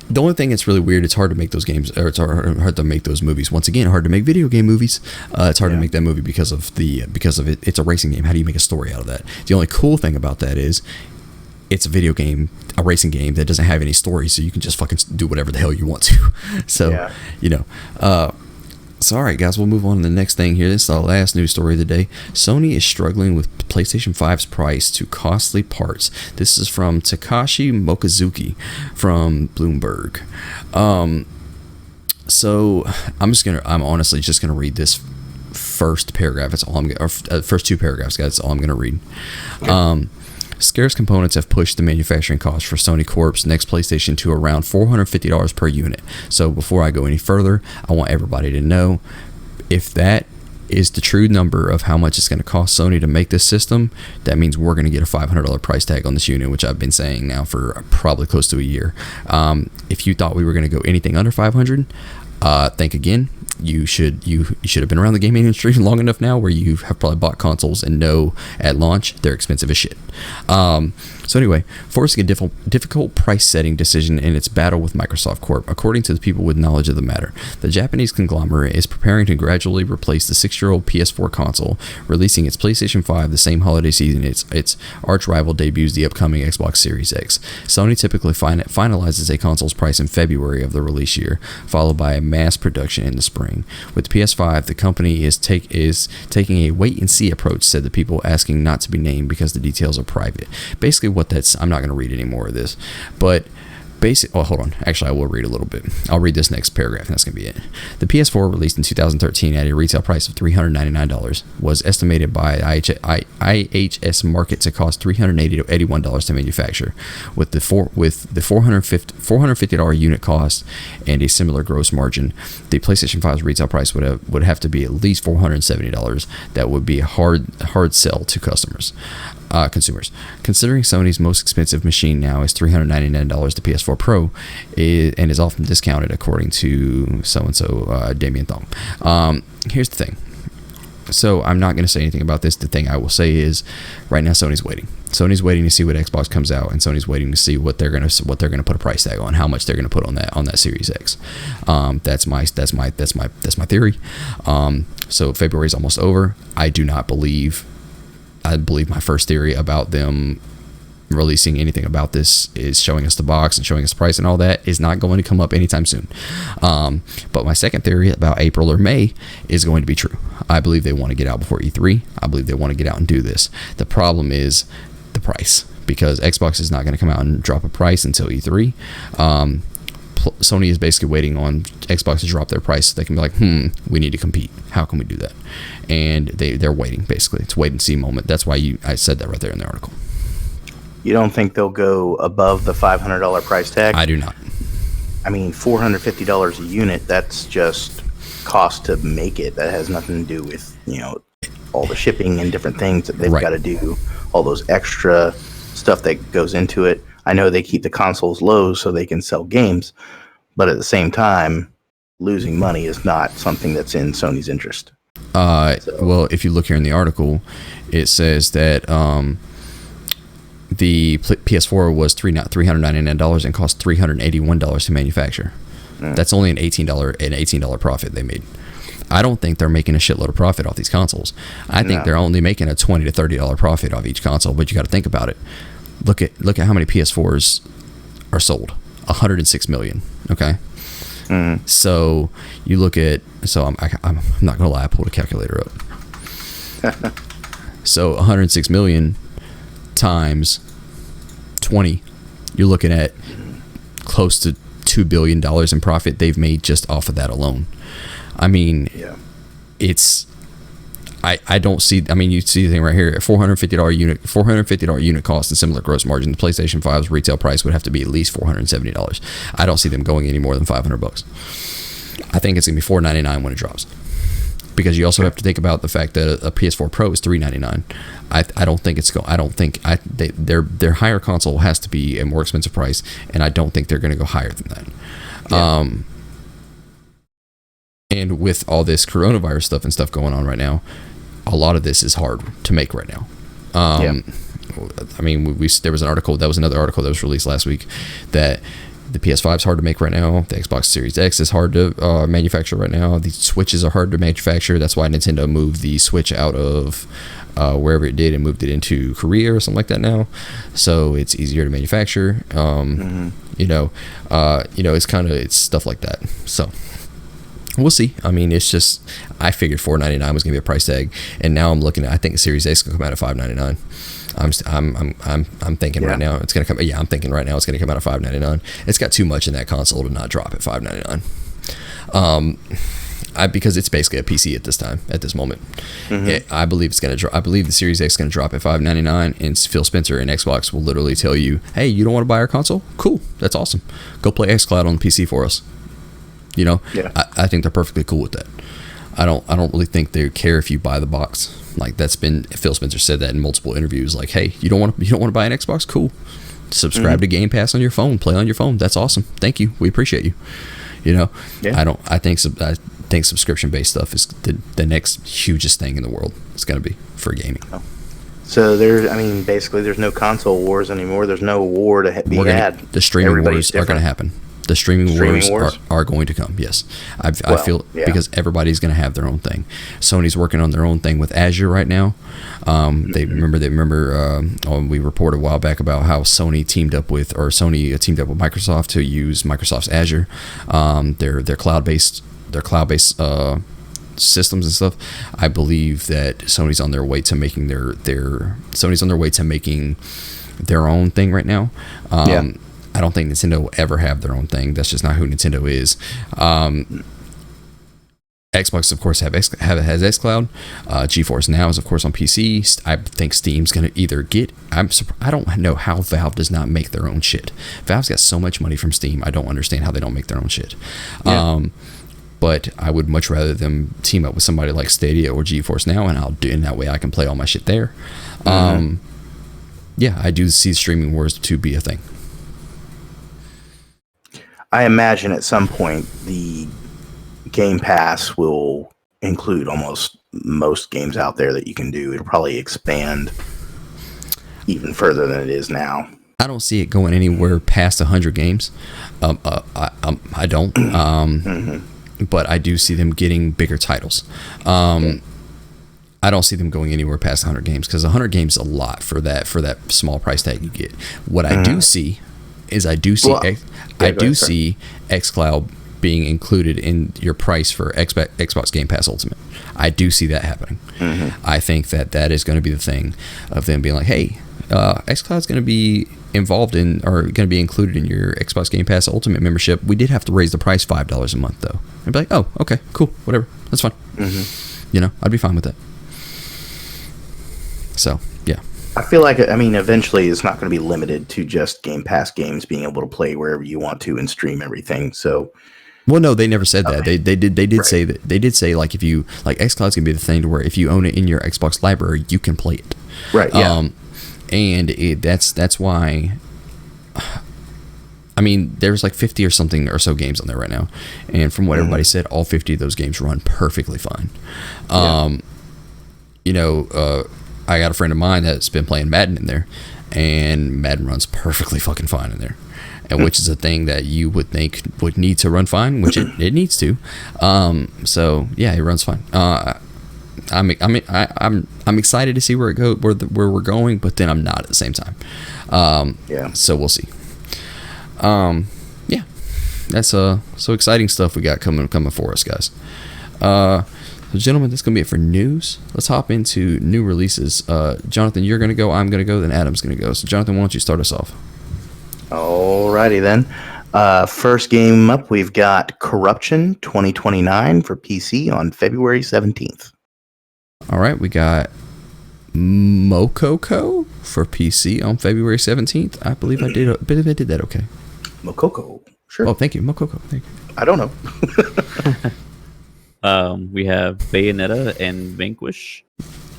The only thing that's really weird, it's hard to make those games, or it's hard to make those movies. Once again, hard to make video game movies. It's hard to make that movie because of it. It's a racing game. How do you make a story out of that? The only cool thing about that is it's a video game, a racing game that doesn't have any story, so you can just fucking do whatever the hell you want to. So, So, all right, guys, we'll move on to the next thing here. This is the last news story of the day. Sony is struggling with PlayStation 5's price to costly parts. This is from Takashi Mochizuki from Bloomberg. So I'm honestly just gonna read this first paragraph. That's all first 2 paragraphs, guys. That's all I'm gonna read. Okay. Scarce components have pushed the manufacturing cost for Sony Corp's next PlayStation to around $450 per unit. So before I go any further, I want everybody to know, if that is the true number of how much it's going to cost Sony to make this system, that means we're going to get a $500 price tag on this unit, which I've been saying now for probably close to a year. If you thought we were going to go anything under $500, think again. you should have been around the gaming industry long enough now where you have probably bought consoles and know at launch they're expensive as shit. So anyway, forcing a difficult price-setting decision in its battle with Microsoft Corp, according to the people with knowledge of the matter. The Japanese conglomerate is preparing to gradually replace the 6-year-old PS4 console, releasing its PlayStation 5 the same holiday season its arch-rival debuts the upcoming Xbox Series X. Sony typically finalizes a console's price in February of the release year, followed by a mass production in the spring. With the PS5, the company is taking a wait-and-see approach, said the people asking not to be named because the details are private. Basically, I'm not going to read any more of this, but hold on. Actually, I will read a little bit. I'll read this next paragraph, and that's going to be it. The PS4, released in 2013 at a retail price of $399, was estimated by IHS Markit to cost $380 to $81 to manufacture. With the $450 unit cost and a similar gross margin, the PlayStation 5's retail price would have to be at least $470. That would be a hard sell to consumers. Considering Sony's most expensive machine now is $399, the PS4 Pro and is often discounted, according to so-and-so Damien Thong. Here's the thing. So I'm not going to say anything about this. The thing I will say is, right now Sony's waiting. Sony's waiting to see what Xbox comes out, and Sony's waiting to see what they're going to put a price tag on, how much they're going to put on that Series X. That's my theory. So February's almost over. I believe my first theory about them releasing anything about this is showing us the box and showing us the price and all that is not going to come up anytime soon. But my second theory about April or May is going to be true. I believe they want to get out before E3. I believe they want to get out and do this. The problem is the price, because Xbox is not going to come out and drop a price until E3. Sony is basically waiting on Xbox to drop their price so they can be like, we need to compete. How can we do that? And they're waiting, basically. It's a wait and see moment. That's why I said that right there in the article. You don't think they'll go above the $500 price tag? I do not. I mean, $450 a unit, that's just cost to make it. That has nothing to do with, all the shipping and different things that they've got to do, all those extra stuff that goes into it. I know they keep the consoles low so they can sell games, but at the same time, losing money is not something that's in Sony's interest. Well, if you look here in the article, it says that the PS4 was $399 and cost $381 to manufacture. That's only an $18 profit they made. I don't think they're making a shitload of profit off these consoles. I think they're only making a $20 to $30 profit off each console. But you got to think about it. Look at how many PS4s are sold. 106 million. Okay. So you look at. So I'm not gonna lie. I pulled a calculator up. So 106 million times 20, you're looking at close to $2 billion in profit they've made just off of that alone. I mean, it's. I don't see. I mean, you see the thing right here: a $450 unit cost and similar gross margin. The PlayStation 5's retail price would have to be at least $470. I don't see them going any more than $500. I think it's gonna be $499 when it drops, because you also have to think about the fact that a PS4 Pro is $399. I don't think it's going. I don't think their higher console has to be a more expensive price, and I don't think they're going to go higher than that. Yeah. And with all this coronavirus stuff and stuff going on right now, a lot of this is hard to make right now. I mean, there was another article that was released last week that the PS5 is hard to make right now. The Xbox Series X is hard to manufacture right now. The Switches are hard to manufacture. That's why Nintendo moved the Switch out of wherever it did and moved it into Korea or something like that now. So it's easier to manufacture. It's stuff like that. So we'll see. I mean, it's just, I figured $499 was gonna be a price tag, and now I'm looking at, I think the Series X is gonna come out at $599. I'm thinking right now it's gonna come. Yeah, I'm thinking right now it's gonna come out at $599. It's got too much in that console to not drop at $599. Because it's basically a PC at this moment. I believe it's gonna drop. I believe the Series X is gonna drop at $599, and Phil Spencer and Xbox will literally tell you, "Hey, you don't want to buy our console? Cool, that's awesome. Go play Xcloud on the PC for us." I think they're perfectly cool with that. I don't really think they care if you buy the box. Like, that's been, Phil Spencer said that in multiple interviews. Like, hey, you don't want to buy an Xbox? Cool. Subscribe to Game Pass on your phone. Play on your phone. That's awesome. Thank you. We appreciate you. I think think subscription-based stuff is the next hugest thing in the world. It's going to be for gaming. So basically, there's no console wars anymore. There's no war to be had. The streaming wars are going to happen. The streaming wars are going to come. Yes, I feel because everybody's going to have their own thing. Sony's working on their own thing with Azure right now. We reported a while back about how Sony teamed up with Microsoft to use Microsoft's Azure, their cloud-based systems and stuff. I believe that Sony's on their way to making their own thing right now. I don't think Nintendo will ever have their own thing. That's just not who Nintendo is. Xbox, of course, has Xcloud. Geforce Now is, of course, on PC. I think Steam's going to either get... I don't know how Valve does not make their own shit. Valve's got so much money from Steam. I don't understand how they don't make their own shit. But I would much rather them team up with somebody like Stadia or Geforce Now, and that way I can play all my shit there. I do see streaming wars to be a thing. I imagine at some point the Game Pass will include almost most games out there that you can do. It'll probably expand even further than it is now. I don't see it going anywhere past 100 games. I don't. But I do see them getting bigger titles. I don't see them going anywhere past 100 games because 100 games is a lot for that small price tag you get. What I do see is see Xcloud being included in your price for Xbox Game Pass Ultimate. I do see that happening. I think that is going to be the thing of them being like, hey, Xcloud's going to be involved in or going to be included in your Xbox Game Pass Ultimate membership. We did have to raise the price $5 a month though. I'd be like, oh, okay, cool, whatever, that's fine. I'd be fine with that. So yeah, I feel like eventually it's not going to be limited to just Game Pass games being able to play wherever you want to and stream everything. So well, no, they never said that. They did say that. They did say like if you like Xcloud's gonna be the thing to where if you own it in your Xbox library, you can play it. Right. Yeah. And that's why. There's like 50 or something or so games on there right now, and from what everybody said, all 50 of those games run perfectly fine. I got a friend of mine that's been playing Madden in there, and Madden runs perfectly fucking fine in there, and which is a thing that you would think would need to run fine, which it needs to. So yeah, it runs fine. I'm excited to see where it go where we're going, but then I'm not at the same time. So we'll see. That's so exciting stuff we got coming for us, guys. So gentlemen, that's gonna be it for news. Let's hop into new releases. Jonathan, you're gonna go, I'm gonna go, then Adam's gonna go. So Jonathan, why don't you start us off? Alrighty then. First game up, we've got Corruption 2029 for PC on February 17th. All right, we got Mokoko for PC on February 17th. I believe I did that okay. Mokoko, sure. Oh, thank you, Mokoko. Thank you. I don't know. We have Bayonetta and Vanquish.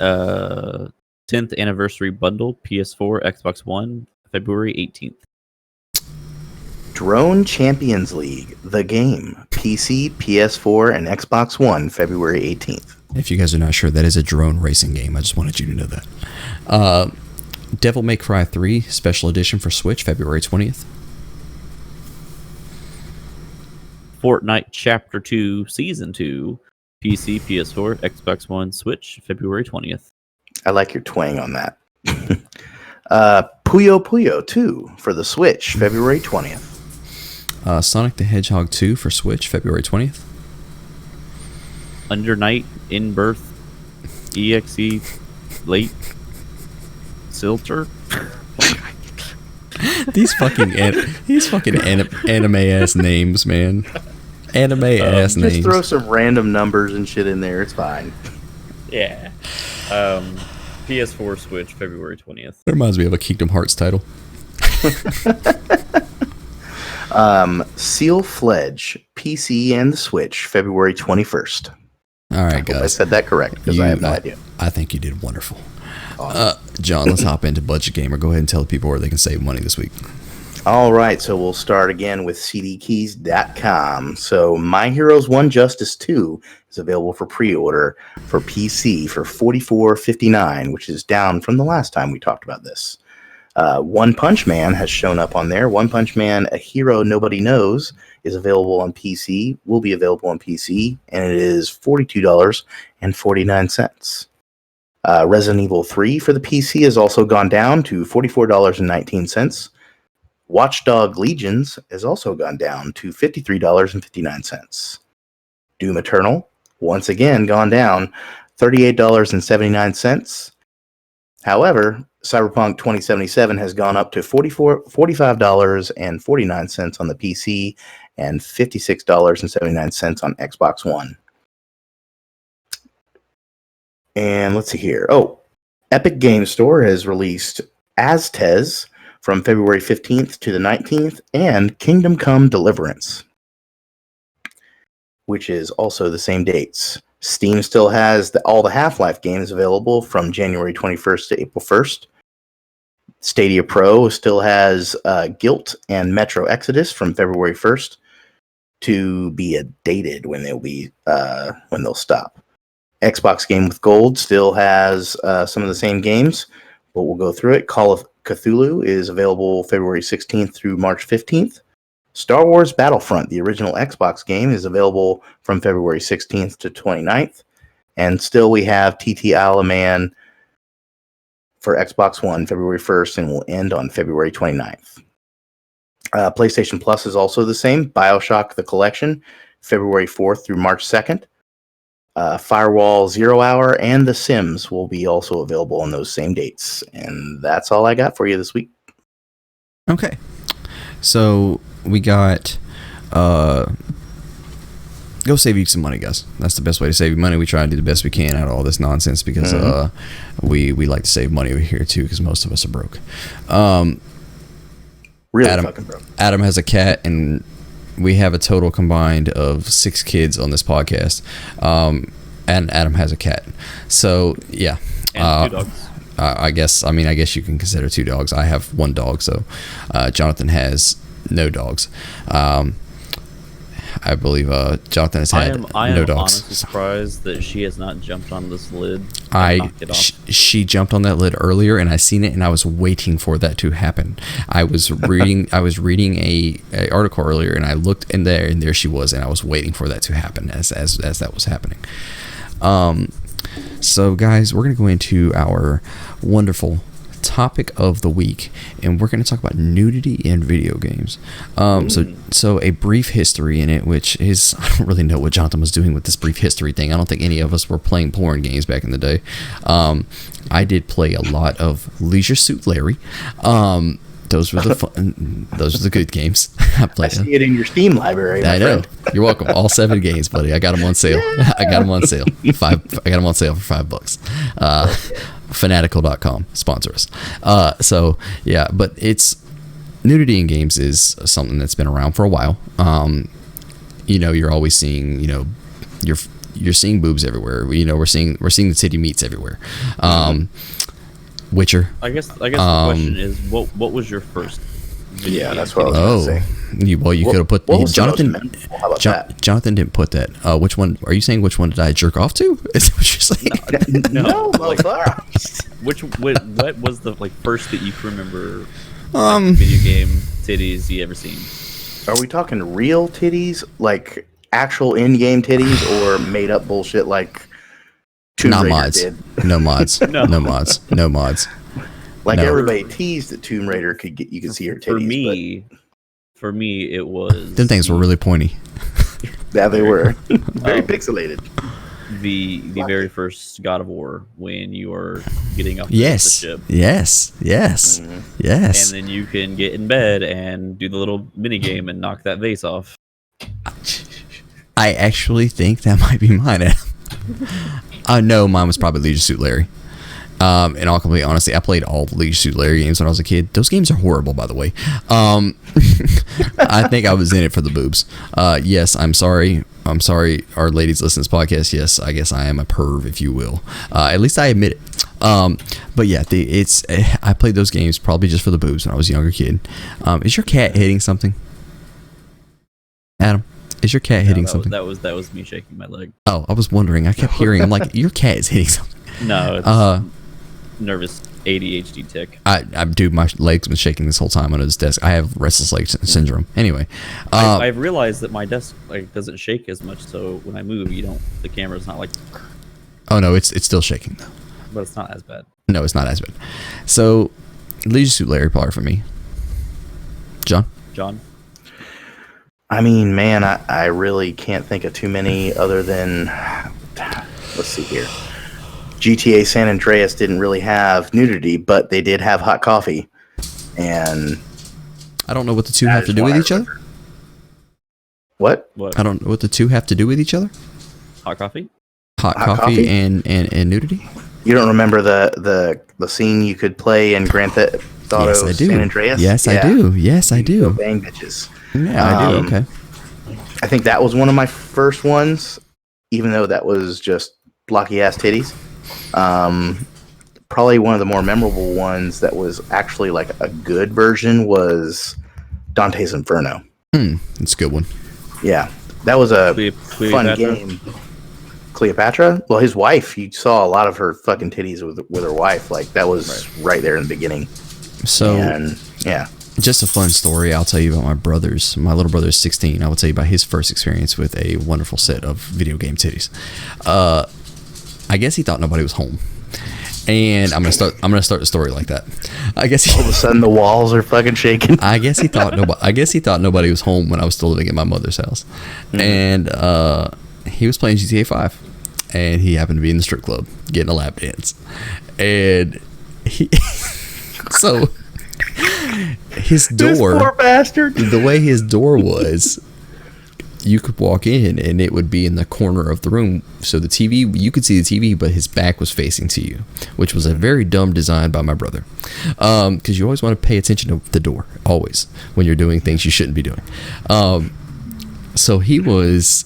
10th anniversary bundle, PS4, Xbox One, February 18th. Drone Champions League, the game, PC, PS4, and Xbox One, February 18th. If you guys are not sure, that is a drone racing game. I just wanted you to know that. Devil May Cry 3 Special Edition for Switch, February 20th. Fortnite Chapter 2 Season 2, PC, PS4, Xbox One, Switch, February 20th. I like your twang on that. Puyo Puyo 2 for the Switch, February 20th. Sonic the Hedgehog 2 for Switch, February 20th. Under Night, In Birth, EXE, Late, Silter. These fucking anime ass names, man. Anime ass names. Just throw some random numbers and shit in there. It's fine. Yeah. PS4 Switch, February 20th. That reminds me of a Kingdom Hearts title. Seal Fledge, PC and the Switch, February 21st. All right, guys. I said that correct because I have no idea. I think you did wonderful. Awesome. John, let's hop into Budget Gamer. Go ahead and tell the people where they can save money this week. All right, so we'll start again with cdkeys.com. So My Heroes 1 Justice 2 is available for pre-order for PC for $44.59, which is down from the last time we talked about this. One Punch Man has shown up on there. One Punch Man, A Hero Nobody Knows, is available on PC, will be available on PC, and it is $42.49. Resident Evil 3 for the PC has also gone down to $44.19. Watchdog Legions has also gone down to $53.59. Doom Eternal, once again gone down, $38.79. However, Cyberpunk 2077 has gone up to $45.49 on the PC and $56.79 on Xbox One. And let's see here. Oh, Epic Games Store has released Aztez from February 15th to the 19th, and Kingdom Come Deliverance, which is also the same dates. Steam still has all the Half-Life games available from January 21st to April 1st. Stadia Pro still has Guilt and Metro Exodus from February 1st to be dated when they'll stop. Xbox Game with Gold still has some of the same games, but we'll go through it. Call of Cthulhu is available February 16th through March 15th. Star Wars Battlefront, the original Xbox game, is available from February 16th to 29th. And still we have TT Isle of Man for Xbox One February 1st and will end on February 29th. PlayStation Plus is also the same. BioShock The Collection, February 4th through March 2nd. Firewall Zero Hour and The Sims will be also available on those same dates. And that's all I got for you this week. Okay. So we got go save you some money, guys. That's the best way to save you money. We try to do the best we can out of all this nonsense because we like to save money over here too because most of us are broke. Really fucking broke. Adam has a cat and we have a total combined of 6 kids on this podcast. And Adam has a cat. So, yeah. And 2 dogs. I guess you can consider 2 dogs. I have 1 dog, so Jonathan has no dogs. I believe Jonathan has had no dogs. I am honestly surprised that she has not jumped on this lid. She jumped on that lid earlier, and I seen it, and I was waiting for that to happen. I was reading a article earlier, and I looked in there, and there she was, and I was waiting for that to happen as that was happening. So guys, we're gonna go into our wonderful topic of the week, and we're going to talk about nudity in video games. So a brief history in it, which is, I don't really know what Jonathan was doing with this brief history thing. I don't think any of us were playing porn games back in the day. I did play a lot of Leisure Suit Larry. Those were the good games. I see it in your Steam library. I know. You're welcome. All 7 games, buddy. I got them on sale. I got them on sale. I got them on sale for $5. Fanatical.com sponsor us. So yeah, but it's nudity in games is something that's been around for a while. You're always seeing, you're seeing boobs everywhere. We're seeing the titty meats everywhere. Witcher. I guess the question is, what was your first video game? That's what I was going to say. You could have put Jonathan. How about that? Jonathan didn't put that. Which one are you saying? Which one did I jerk off to? Is that what you're saying? No, motherfucker. What was the first that you can remember video game titties you ever seen? Are we talking real titties, like actual in-game titties, or made up bullshit like Tomb Raider mods. did? No mods. No mods. Like everybody teased that Tomb Raider you could see her titties. For me, it was. Them things were really pointy. Yeah, they were very pixelated. The very first God of War, when you are getting off the ship. Yes. And then you can get in bed and do the little mini game and knock that vase off. I actually think that might be mine, Adam. No, mine was probably Leisure Suit Larry. In all complete honesty, I played all the Leisure Suit Larry games when I was a kid. Those games are horrible, by the way. I think I was in it for the boobs. Yes, I'm sorry. Our ladies listen to this podcast. Yes, I guess I am a perv, if you will. At least I admit it. But yeah, I played those games probably just for the boobs when I was a younger kid. Is your cat hitting something? Adam, is your cat hitting something? That was me shaking my leg. Oh, I was wondering. I kept hearing. I'm like, your cat is hitting something. No, it's nervous ADHD tick. Dude, my leg's been shaking this whole time on his desk. I have restless leg syndrome. Anyway, I've realized that my desk doesn't shake as much, so when I move, the camera's not like. Oh no, it's still shaking though. But it's not as bad. No, it's not as bad. So, Leisure Suit Larry Potter for me. John. I mean, man, I really can't think of too many other than, let's see here. GTA San Andreas didn't really have nudity, but they did have hot coffee. And I don't know what the two have to do with each other. What? I don't know what the two have to do with each other. Hot coffee? Hot coffee and nudity? You don't remember the scene you could play in Grand Theft Auto San Andreas? Yes, I do. Yes, I do. Bang bitches. Yeah, I do. Okay. I think that was one of my first ones, even though that was just blocky ass titties. Probably one of the more memorable ones that was actually like a good version was Dante's Inferno. That's a good one. Yeah, that was a fun Cleopatra? game. Cleopatra? Well, his wife, you saw a lot of her fucking titties with her wife. Like, that was right there in the beginning. So, and, yeah. Just a fun story I'll tell you about my brothers. My little brother is 16. I will tell you about his first experience with a wonderful set of video game titties. I guess he thought nobody was home. And I'm gonna start the story like that. I guess all of a sudden the walls are fucking shaking. I guess he thought nobody was home when I was still living at my mother's house. And he was playing GTA 5. And he happened to be in the strip club getting a lap dance. And so his door, this poor bastard. The way his door was, you could walk in and it would be in the corner of the room. So the TV, you could see the TV, but his back was facing to you, which was a very dumb design by my brother. Because you always want to pay attention to the door, always, when you're doing things you shouldn't be doing. So he was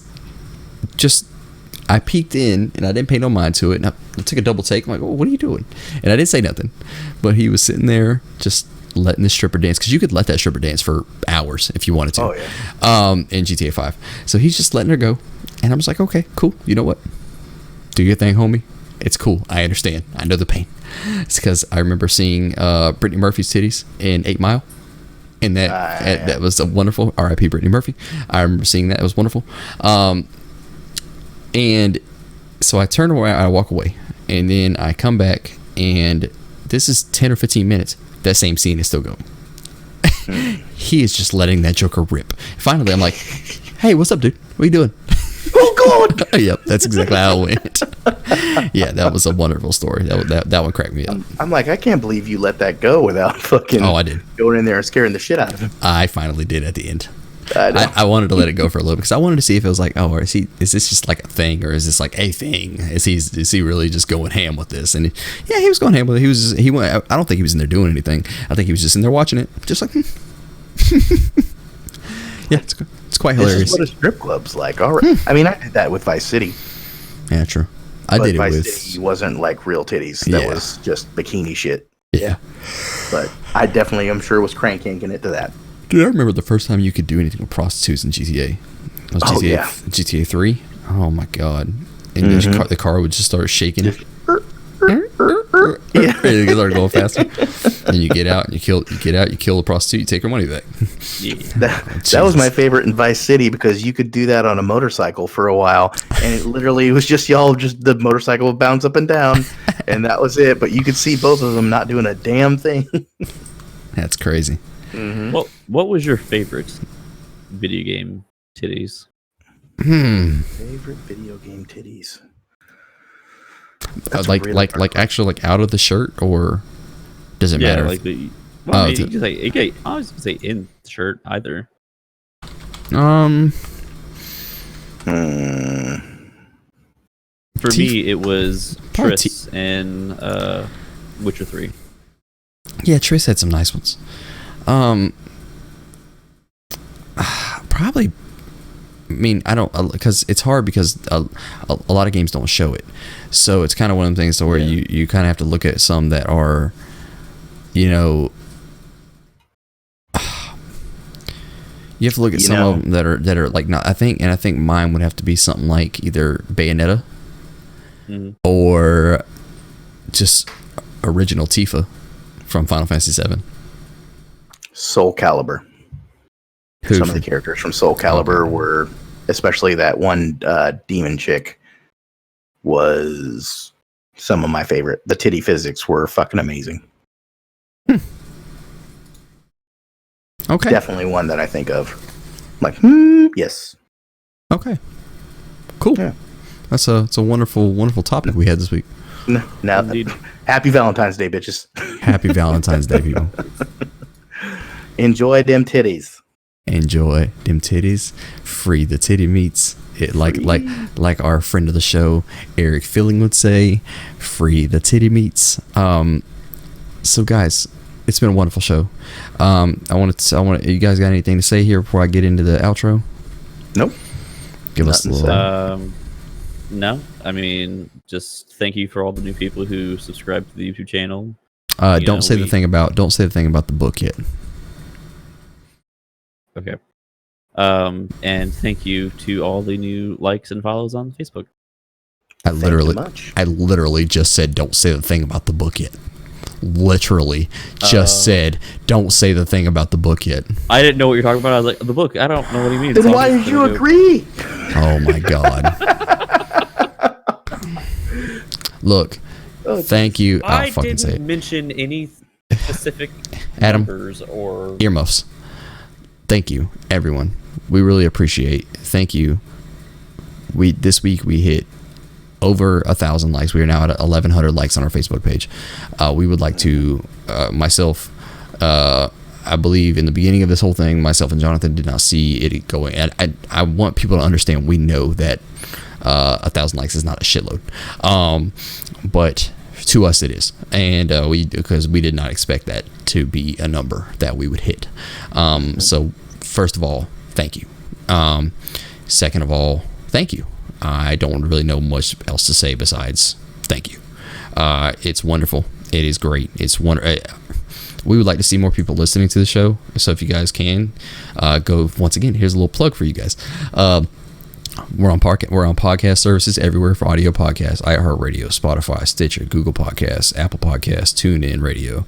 just, I peeked in and I didn't pay no mind to it. And I took a double take. I'm like, oh, what are you doing? And I didn't say nothing. But he was sitting there just letting the stripper dance, because you could let that stripper dance for hours if you wanted to. Oh, yeah. In GTA 5. So he's just letting her go. And I was like, okay, cool. You know what? Do your thing, homie. It's cool. I understand. I know the pain. It's because I remember seeing Brittany Murphy's titties in 8 Mile. And that was a wonderful, R.I.P. Brittany Murphy. I remember seeing that. It was wonderful. And so I turn around, I walk away, and then I come back, and this is 10 or 15 minutes. That same scene is still going. He is just letting that joker rip. Finally, I'm like, hey, what's up, dude? What are you doing? Oh, God. Yep, that's exactly how it went. Yeah, that was a wonderful story. That one cracked me up. I'm like, I can't believe you let that go without fucking I did. Going in there and scaring the shit out of him. I finally did at the end. I wanted to let it go for a little, because I wanted to see if it was like, oh, is this just like a thing, or is this like a thing? Is he really just going ham with this? And yeah, he was going ham with it. He went. I don't think he was in there doing anything. I think he was just in there watching it, just like. Yeah, it's quite hilarious. This is what a strip club's like. All right. I mean, I did that with Vice City. Yeah, true. I did it Vice with. City wasn't like real titties. That was just bikini shit. Yeah. But I definitely, I'm sure, was crank yanking it to that. Dude, I remember the first time you could do anything with prostitutes in GTA. It was GTA 3. Oh my god! And the car would just start shaking. Yeah, it started going faster. And you get out and you kill the prostitute. You take her money back. Yeah. That was my favorite in Vice City, because you could do that on a motorcycle for a while, and it literally was just the motorcycle would bounce up and down, and that was it. But you could see both of them not doing a damn thing. That's crazy. Mm-hmm. Well, what was your favorite video game titties? Favorite video game titties? Like actually out of the shirt, or does it matter? Like the. Well, you can say, I was gonna say in the shirt either. For me, it was Triss and Witcher 3. Yeah, Triss had some nice ones. Probably mean, I don't, because it's hard because a lot of games don't show it. So it's kind of one of the things to where you kind of have to look at some that are, you know, you have to look at some of them that are like not. I think mine would have to be something like either Bayonetta or just original Tifa from Final Fantasy VII. Soul Calibur. Some of the characters from Soul Calibur were, especially that one demon chick, was some of my favorite. The titty physics were fucking amazing. Okay. Definitely one that I think of. Like, yes. Okay. Cool. Yeah. It's a wonderful topic we had this week. Now, happy Valentine's Day, bitches. Happy Valentine's Day, people. Enjoy them titties. Enjoy them titties. Free the titty meats. It like our friend of the show, Eric Filling, would say, free the titty meats. So guys, it's been a wonderful show. You guys got anything to say here before I get into the outro? Nope. Give us a little. No, I mean, just thank you for all the new people who subscribe to the YouTube channel. Don't say the thing about the book yet. Okay. And thank you to all the new likes and follows on Facebook. I literally just said don't say the thing about the book yet. Literally just said don't say the thing about the book yet. I didn't know what you're talking about. I was like, the book, I don't know what he means. Then why did you agree? Oh my god. Look, thank you. I fucking didn't mention any specific Adam, numbers or earmuffs. Thank you, everyone. We really appreciate. Thank you. This week we hit over 1,000 likes. We are now at 1,100 likes on our Facebook page. We would like to, myself, I believe in the beginning of this whole thing, myself and Jonathan did not see it going. And I want people to understand, we know that 1,000 likes is not a shitload. But to us it is. And because we did not expect that to be a number that we would hit. So first of all, thank you. Second of all, thank you. I don't really know much else to say besides thank you. It's wonderful. It is great. It's we would like to see more people listening to the show. So if you guys can go, once again, here's a little plug for you guys. We're on podcast services everywhere for audio podcasts: iHeartRadio, Spotify, Stitcher, Google Podcasts, Apple Podcasts, TuneIn Radio,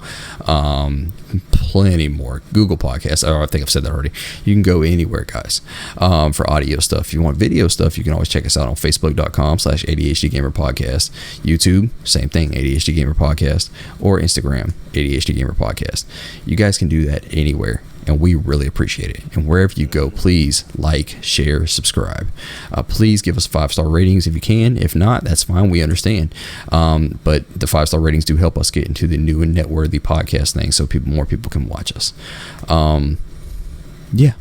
plenty more. Google Podcasts. Oh, I think I've said that already. You can go anywhere, guys, for audio stuff. If you want video stuff, you can always check us out on Facebook.com/ADHD Gamer Podcast, YouTube, same thing, ADHD Gamer Podcast, or Instagram, ADHD Gamer Podcast. You guys can do that anywhere, and we really appreciate it. And wherever you go, please like, share, subscribe. Please give us 5-star ratings if you can. If not, that's fine. We understand. But the 5-star ratings do help us get into the new and net-worthy podcast thing, so more people can watch us. Yeah.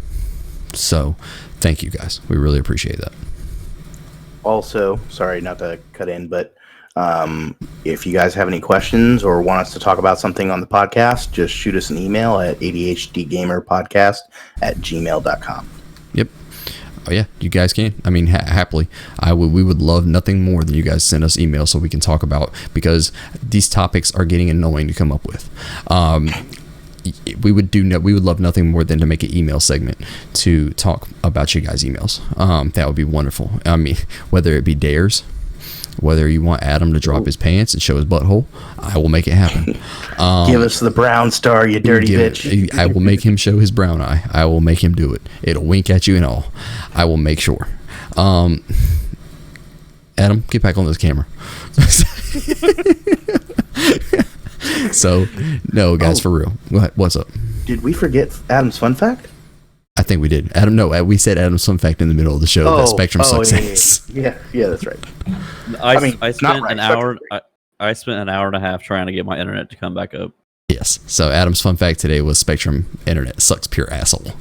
So, thank you guys. We really appreciate that. Also, sorry not to cut in, but if you guys have any questions or want us to talk about something on the podcast, just shoot us an email at adhdgamerpodcast@gmail.com. Yep. Oh yeah, you guys can. I mean, happily. We would love nothing more than you guys send us emails so we can talk about, because these topics are getting annoying to come up with. We would love nothing more than to make an email segment to talk about you guys' emails. That would be wonderful. I mean, whether it be dares, whether you want Adam to drop his pants and show his butthole, I will make it happen. Give us the brown star, you dirty bitch. I will make him show his brown eye. I will make him do it. It'll wink at you and all. I will make sure. Adam, get back on this camera. So, no, guys, for real. What's up? Did we forget Adam's fun fact? I think we did. Adam, no, we said Adam's fun fact in the middle of the show. That Spectrum sucks. Yeah, that's right. I spent an hour. I spent an hour and a half trying to get my internet to come back up. Yes. So Adam's fun fact today was Spectrum internet sucks pure asshole.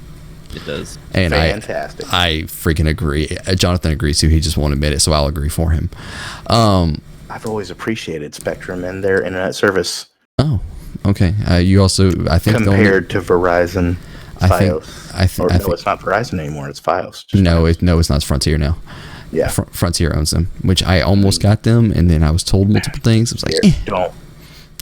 It does. And fantastic. I freaking agree. Jonathan agrees too. He just won't admit it, so I'll agree for him. I've always appreciated Spectrum and their internet service. Oh, okay. You also, I think, compared to Verizon. FiOS. It's not Verizon anymore. It's FiOS. No, it's not. It's Frontier now. Yeah, Frontier owns them, which I almost got them, and then I was told multiple things. I was like, don't.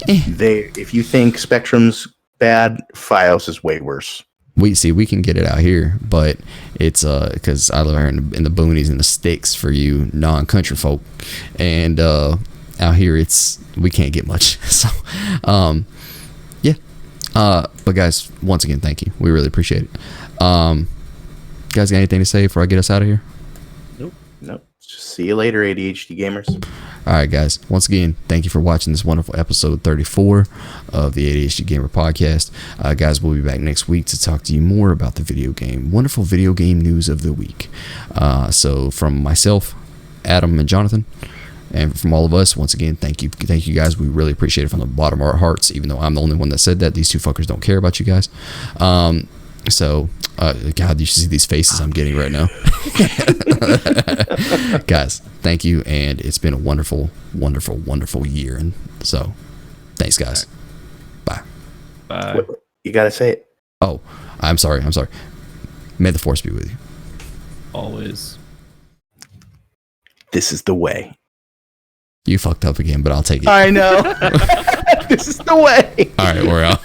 If you think Spectrum's bad, FiOS is way worse. We can get it out here, but it's because I live here in the boonies and the sticks for you non-country folk, and out here we can't get much. So, yeah. But guys, once again, thank you. We really appreciate it. Guys, got anything to say before I get us out of here? Nope. Just see you later, ADHD gamers. All right, guys. Once again, thank you for watching this wonderful episode 34 of the ADHD Gamer Podcast. Guys, we'll be back next week to talk to you more about the wonderful video game news of the week. So from myself, Adam, and Jonathan, and from all of us, once again, thank you guys. We really appreciate it from the bottom of our hearts, even though I'm the only one that said that. These two fuckers don't care about you guys. God, you should see these faces I'm getting right now. Guys, thank you, and it's been a wonderful, wonderful, wonderful year. And so, thanks, guys. Bye. Bye. You gotta say it. Oh, I'm sorry. May the force be with you. Always. This is the way. You fucked up again, but I'll take it. I know. This is the way. All right, we're out.